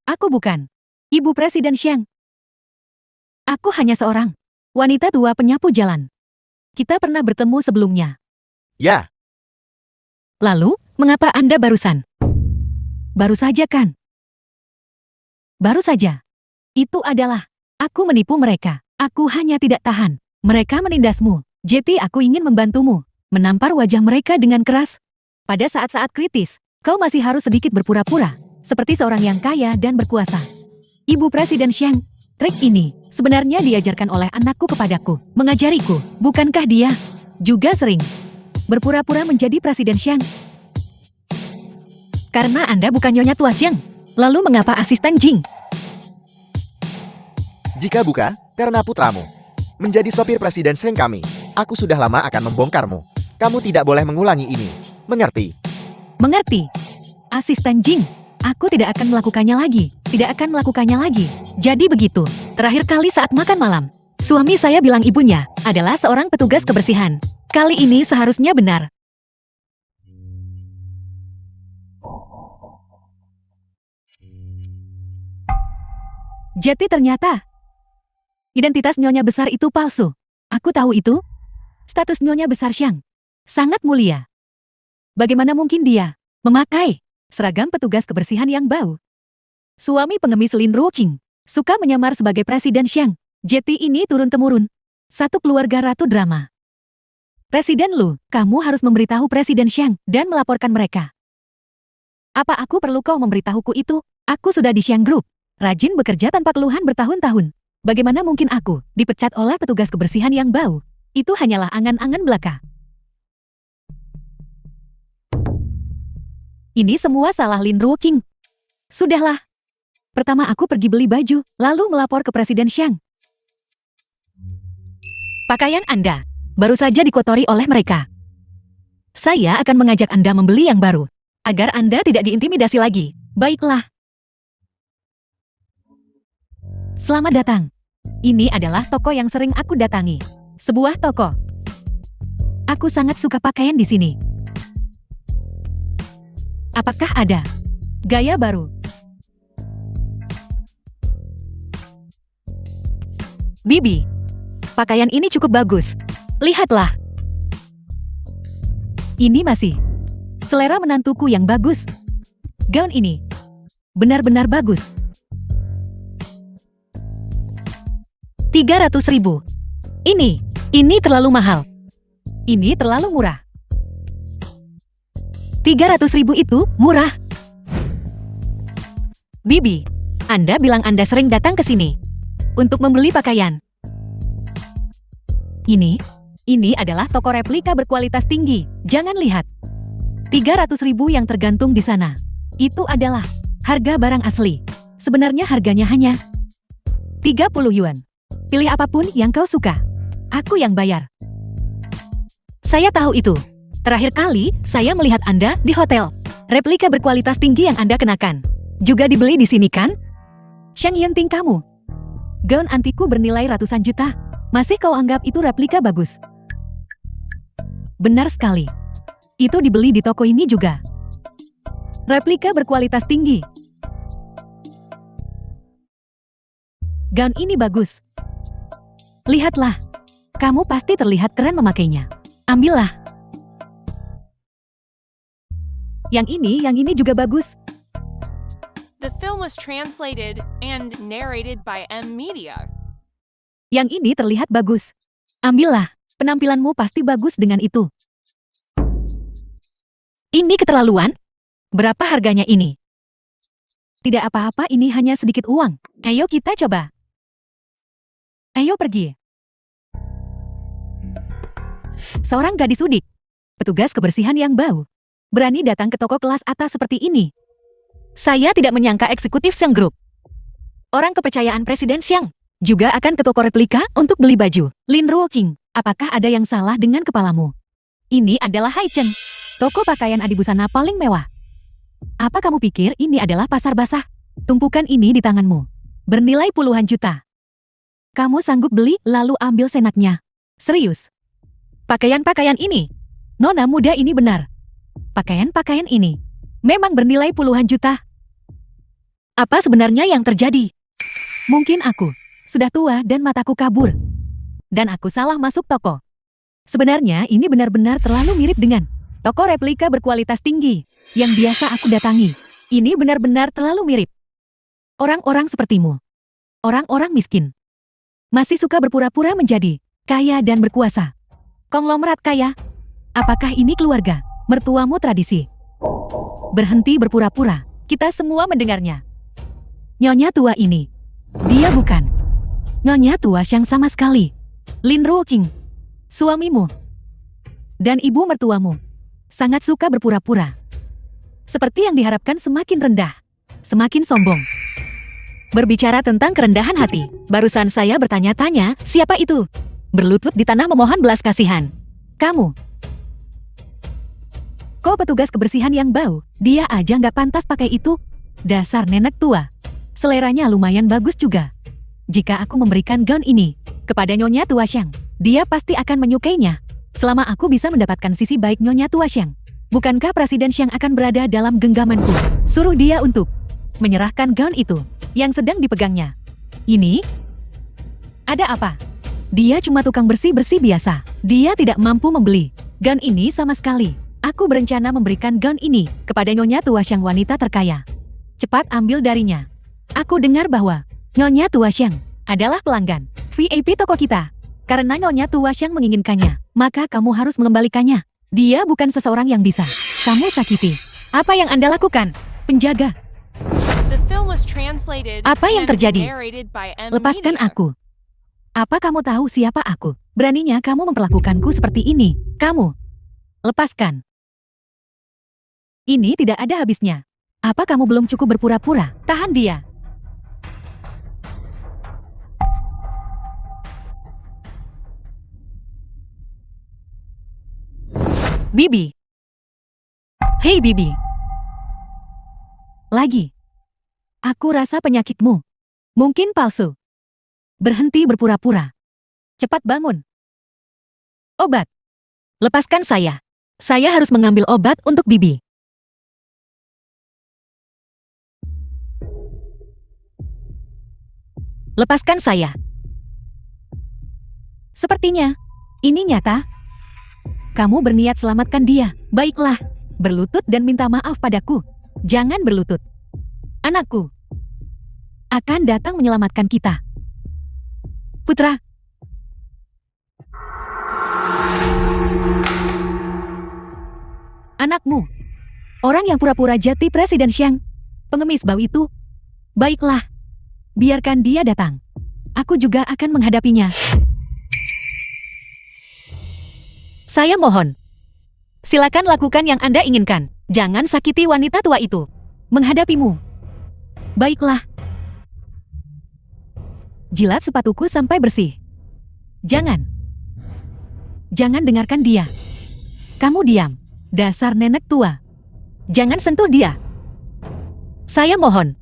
Aku bukan ibu Presiden Xiang. Aku hanya seorang wanita tua penyapu jalan. Kita pernah bertemu sebelumnya. Ya. Lalu, mengapa Anda barusan? Baru saja kan? Baru saja. Itu adalah, aku menipu mereka. Aku hanya tidak tahan. Mereka menindasmu. Jadi aku ingin membantumu. Menampar wajah mereka dengan keras. Pada saat-saat kritis, kau masih harus sedikit berpura-pura. Seperti seorang yang kaya dan berkuasa. Ibu Presiden Xiang, trik ini sebenarnya diajarkan oleh anakku kepadaku. Mengajariku, bukankah dia juga sering berpura-pura menjadi Presiden Xiang? Karena Anda bukan Nyonya Tua Xiang. Lalu mengapa asisten Jing? Jika bukan, karena putramu menjadi sopir Presiden Sheng kami, aku sudah lama akan membongkarmu. Kamu tidak boleh mengulangi ini. Mengerti? Mengerti. Asisten Jing, aku tidak akan melakukannya lagi. Tidak akan melakukannya lagi. Jadi begitu. Terakhir kali saat makan malam, suami saya bilang ibunya adalah seorang petugas kebersihan. Kali ini seharusnya benar. Jadi ternyata identitas Nyonya Besar itu palsu. Aku tahu itu. Status Nyonya Besar Xiang sangat mulia. Bagaimana mungkin dia memakai seragam petugas kebersihan yang bau? Suami pengemis Lin Ruo Qing suka menyamar sebagai Presiden Xiang. Jadi ini turun-temurun. Satu keluarga ratu drama. Presiden Lu, kamu harus memberitahu Presiden Xiang dan melaporkan mereka. Apa aku perlu kau memberitahuku itu? Aku sudah di Xiang Group, rajin bekerja tanpa keluhan bertahun-tahun. Bagaimana mungkin aku dipecat oleh petugas kebersihan yang bau? Itu hanyalah angan-angan belaka. Ini semua salah Lin Ruoqing. Sudahlah. Pertama aku pergi beli baju, lalu melapor ke Presiden Xiang. Pakaian Anda baru saja dikotori oleh mereka. Saya akan mengajak Anda membeli yang baru, agar Anda tidak diintimidasi lagi. Baiklah. Selamat datang. Ini adalah toko yang sering aku datangi. Sebuah toko. Aku sangat suka pakaian di sini. Apakah ada gaya baru? Bibi, pakaian ini cukup bagus. Lihatlah. Ini masih selera menantuku yang bagus. Gaun ini benar-benar bagus. 300.000. Ini terlalu mahal. Ini terlalu murah. 300.000 itu murah. Bibi, Anda bilang Anda sering datang ke sini untuk membeli pakaian. Ini adalah toko replika berkualitas tinggi. Jangan lihat. 300.000 yang tergantung di sana. Itu adalah harga barang asli. Sebenarnya harganya hanya 30 yuan. Pilih apapun yang kau suka. Aku yang bayar. Saya tahu itu. Terakhir kali, saya melihat Anda di hotel. Replika berkualitas tinggi yang Anda kenakan juga dibeli di sini kan? Xiang Yanting kamu. Gaun antiku bernilai ratusan juta. Masih kau anggap itu replika bagus? Benar sekali. Itu dibeli di toko ini juga. Replika berkualitas tinggi. Gaun ini bagus. Lihatlah. Kamu pasti terlihat keren memakainya. Ambillah. Yang ini juga bagus. The film was translated and narrated by M Media. Yang ini terlihat bagus. Ambillah. Penampilanmu pasti bagus dengan itu. Ini keterlaluan? Berapa harganya ini? Tidak apa-apa, ini hanya sedikit uang. Ayo kita coba. Ayo pergi. Seorang gadis udik, petugas kebersihan yang bau, berani datang ke toko kelas atas seperti ini. Saya tidak menyangka eksekutif Xiang Group, orang kepercayaan Presiden Xiang, juga akan ke toko replika untuk beli baju. Lin Ruoqing, apakah ada yang salah dengan kepalamu? Ini adalah Haicheng, toko pakaian adibusana paling mewah. Apa kamu pikir ini adalah pasar basah? Tumpukan ini di tanganmu, bernilai puluhan juta. Kamu sanggup beli lalu ambil senaknya? Serius? Pakaian-pakaian ini, nona muda ini benar. Pakaian-pakaian ini memang bernilai puluhan juta. Apa sebenarnya yang terjadi? Mungkin aku sudah tua dan mataku kabur. Dan aku salah masuk toko. Sebenarnya ini benar-benar terlalu mirip dengan toko replika berkualitas tinggi yang biasa aku datangi. Ini benar-benar terlalu mirip. Orang-orang sepertimu, orang-orang miskin, masih suka berpura-pura menjadi kaya dan berkuasa. Konglomerat kaya. Apakah ini keluarga mertuamu tradisi? Berhenti berpura-pura. Kita semua mendengarnya. Nyonya tua ini, dia bukan Nyonya tua Xiang sama sekali. Lin Ruoqing, suamimu dan ibu mertuamu sangat suka berpura-pura. Seperti yang diharapkan, semakin rendah, semakin sombong. Berbicara tentang kerendahan hati, barusan saya bertanya-tanya, siapa itu? Berlutut di tanah memohon belas kasihan. Kamu. Kau petugas kebersihan yang bau, dia aja nggak pantas pakai itu. Dasar nenek tua. Seleranya lumayan bagus juga. Jika aku memberikan gaun ini kepada Nyonya tua Xiang, dia pasti akan menyukainya. Selama aku bisa mendapatkan sisi baik Nyonya tua Xiang, bukankah Presiden Xiang akan berada dalam genggamanku? Suruh dia untuk menyerahkan gaun itu yang sedang dipegangnya. Ini? Ada apa? Dia cuma tukang bersih-bersih biasa. Dia tidak mampu membeli gaun ini sama sekali. Aku berencana memberikan gaun ini kepada Nyonya tua Xiang, wanita terkaya. Cepat ambil darinya. Aku dengar bahwa Nyonya tua Xiang adalah pelanggan VIP toko kita. Karena Nyonya Tua Xiang menginginkannya, maka kamu harus mengembalikannya. Dia bukan seseorang yang bisa kamu sakiti. Apa yang Anda lakukan? Penjaga, The film was translated Apa yang and terjadi? narrated by M lepaskan Media. aku. Apa kamu tahu siapa aku? Beraninya kamu memperlakukanku seperti ini. Kamu, lepaskan. Ini tidak ada habisnya. Apa kamu belum cukup berpura-pura? Tahan dia. Bibi. Hei Bibi. Lagi. Aku rasa penyakitmu. Mungkin palsu. Berhenti berpura-pura. Cepat bangun. Obat. Lepaskan saya. Saya harus mengambil obat untuk Bibi. Lepaskan saya. Sepertinya, ini nyata. Kamu berniat selamatkan dia. Baiklah, berlutut dan minta maaf padaku. Jangan berlutut. Anakku akan datang menyelamatkan kita. Putra. Anakmu. Orang yang pura-pura jadi Presiden Xiang. Pengemis bau itu. Baiklah. Biarkan dia datang. Aku juga akan menghadapinya. Saya mohon. Silakan lakukan yang Anda inginkan. Jangan sakiti wanita tua itu. Menghadapimu. Baiklah. Jilat sepatuku sampai bersih. Jangan. Jangan dengarkan dia. Kamu diam. Dasar nenek tua. Jangan sentuh dia. Saya mohon.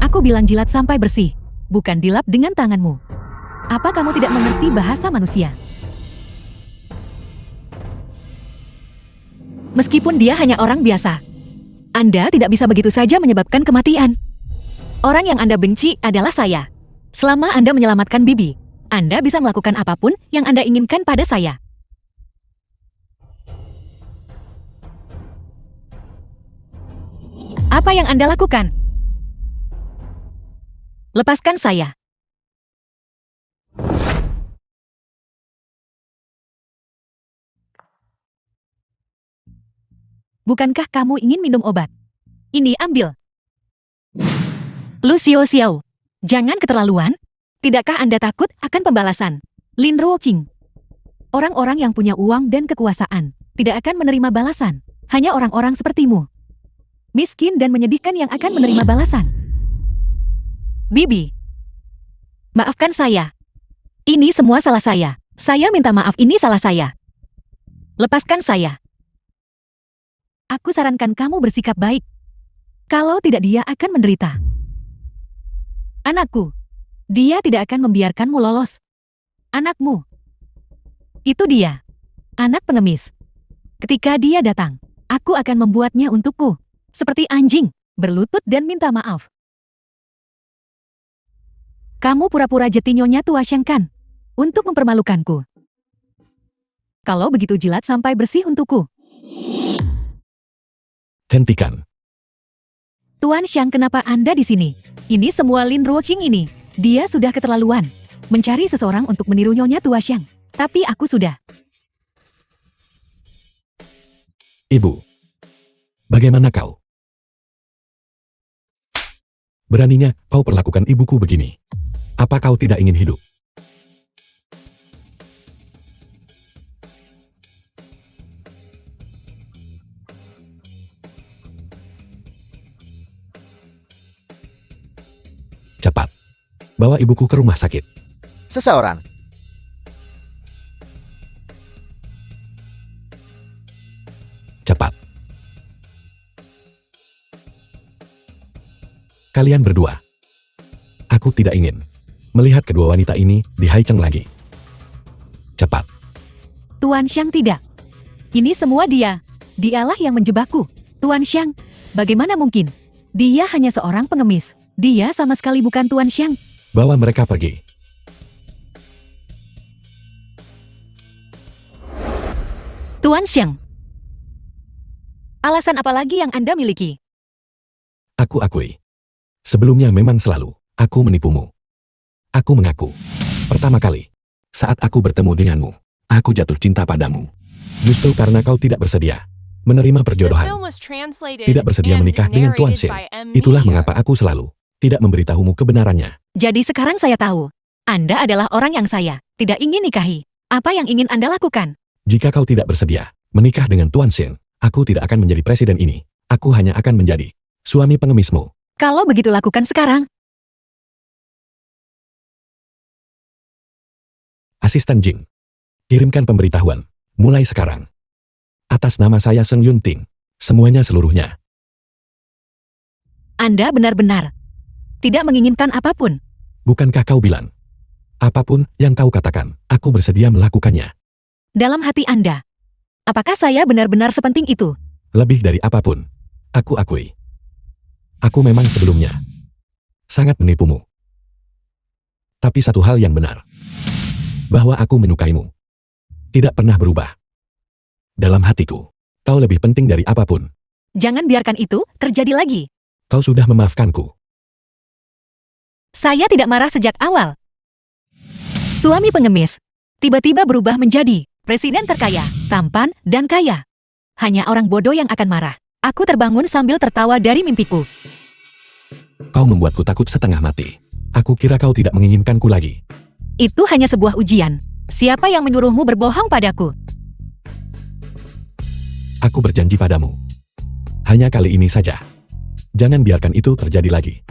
Aku bilang jilat sampai bersih. Bukan dilap dengan tanganmu. Apa kamu tidak mengerti bahasa manusia? Meskipun dia hanya orang biasa, Anda tidak bisa begitu saja menyebabkan kematian. Orang yang Anda benci adalah saya. Selama Anda menyelamatkan Bibi, Anda bisa melakukan apapun yang Anda inginkan pada saya. Apa yang Anda lakukan? Lepaskan saya. Bukankah kamu ingin minum obat? Ini ambil. Lu Xiao, jangan keterlaluan. Tidakkah Anda takut akan pembalasan? Lin Ruoqing. Orang-orang yang punya uang dan kekuasaan tidak akan menerima balasan. Hanya orang-orang sepertimu. Miskin dan menyedihkan yang akan menerima balasan. Bibi. Maafkan saya. Ini semua salah saya. Saya minta maaf, ini salah saya. Lepaskan saya. Aku sarankan kamu bersikap baik. Kalau tidak dia akan menderita. Anakku. Dia tidak akan membiarkanmu lolos. Anakmu. Itu dia. Anak pengemis. Ketika dia datang, aku akan membuatnya untukku. Seperti anjing, berlutut dan minta maaf. Kamu pura-pura jadi Nyonya Tua Xiang kan? Untuk mempermalukanku. Kalau begitu jilat sampai bersih untukku. Hentikan. Tuan Xiang, kenapa Anda di sini? Ini semua Lin Ruoqing ini. Dia sudah keterlaluan. Mencari seseorang untuk meniru Nyonya Tua Xiang. Tapi aku sudah. Ibu. Bagaimana kau? Beraninya kau perlakukan ibuku begini. Apa kau tidak ingin hidup? Cepat. Bawa ibuku ke rumah sakit. Seseorang. Cepat. Kalian berdua. Aku tidak ingin melihat kedua wanita ini di Haicheng lagi. Cepat. Tuan Xiang tidak. Ini semua dia. Dialah yang menjebakku. Tuan Xiang, bagaimana mungkin? Dia hanya seorang pengemis. Dia sama sekali bukan Tuan Xiang. Bawa mereka pergi. Tuan Xiang. Alasan apa lagi yang Anda miliki? Aku akui. Sebelumnya memang selalu aku menipumu. Aku mengaku. Pertama kali, saat aku bertemu denganmu, aku jatuh cinta padamu. Justru karena kau tidak bersedia menerima The perjodohan, film was translated tidak bersedia and menikah dengan Tuan narrated Shin. by M. Itulah Media. mengapa aku selalu tidak memberitahumu kebenarannya. Jadi sekarang saya tahu. Anda adalah orang yang saya tidak ingin nikahi. Apa yang ingin Anda lakukan? Jika kau tidak bersedia menikah dengan Tuan Shin, aku tidak akan menjadi presiden ini. Aku hanya akan menjadi suami pengemismu. Kalau begitu lakukan sekarang. Asisten Jing, kirimkan pemberitahuan mulai sekarang. Atas nama saya Seng Yunting, semuanya seluruhnya. Anda benar-benar tidak menginginkan apapun. Bukankah kau bilang? Apapun yang kau katakan, aku bersedia melakukannya. Dalam hati Anda, apakah saya benar-benar sepenting itu? Lebih dari apapun, aku akui. Aku memang sebelumnya sangat menipumu. Tapi satu hal yang benar, bahwa aku menyukaimu, tidak pernah berubah. Dalam hatiku, kau lebih penting dari apapun. Jangan biarkan itu terjadi lagi. Kau sudah memaafkanku. Saya tidak marah sejak awal. Suami pengemis tiba-tiba berubah menjadi presiden terkaya, tampan, dan kaya. Hanya orang bodoh yang akan marah. Aku terbangun sambil tertawa dari mimpiku. Kau membuatku takut setengah mati. Aku kira kau tidak menginginkanku lagi. Itu hanya sebuah ujian. Siapa yang menyuruhmu berbohong padaku? Aku berjanji padamu. Hanya kali ini saja. Jangan biarkan itu terjadi lagi.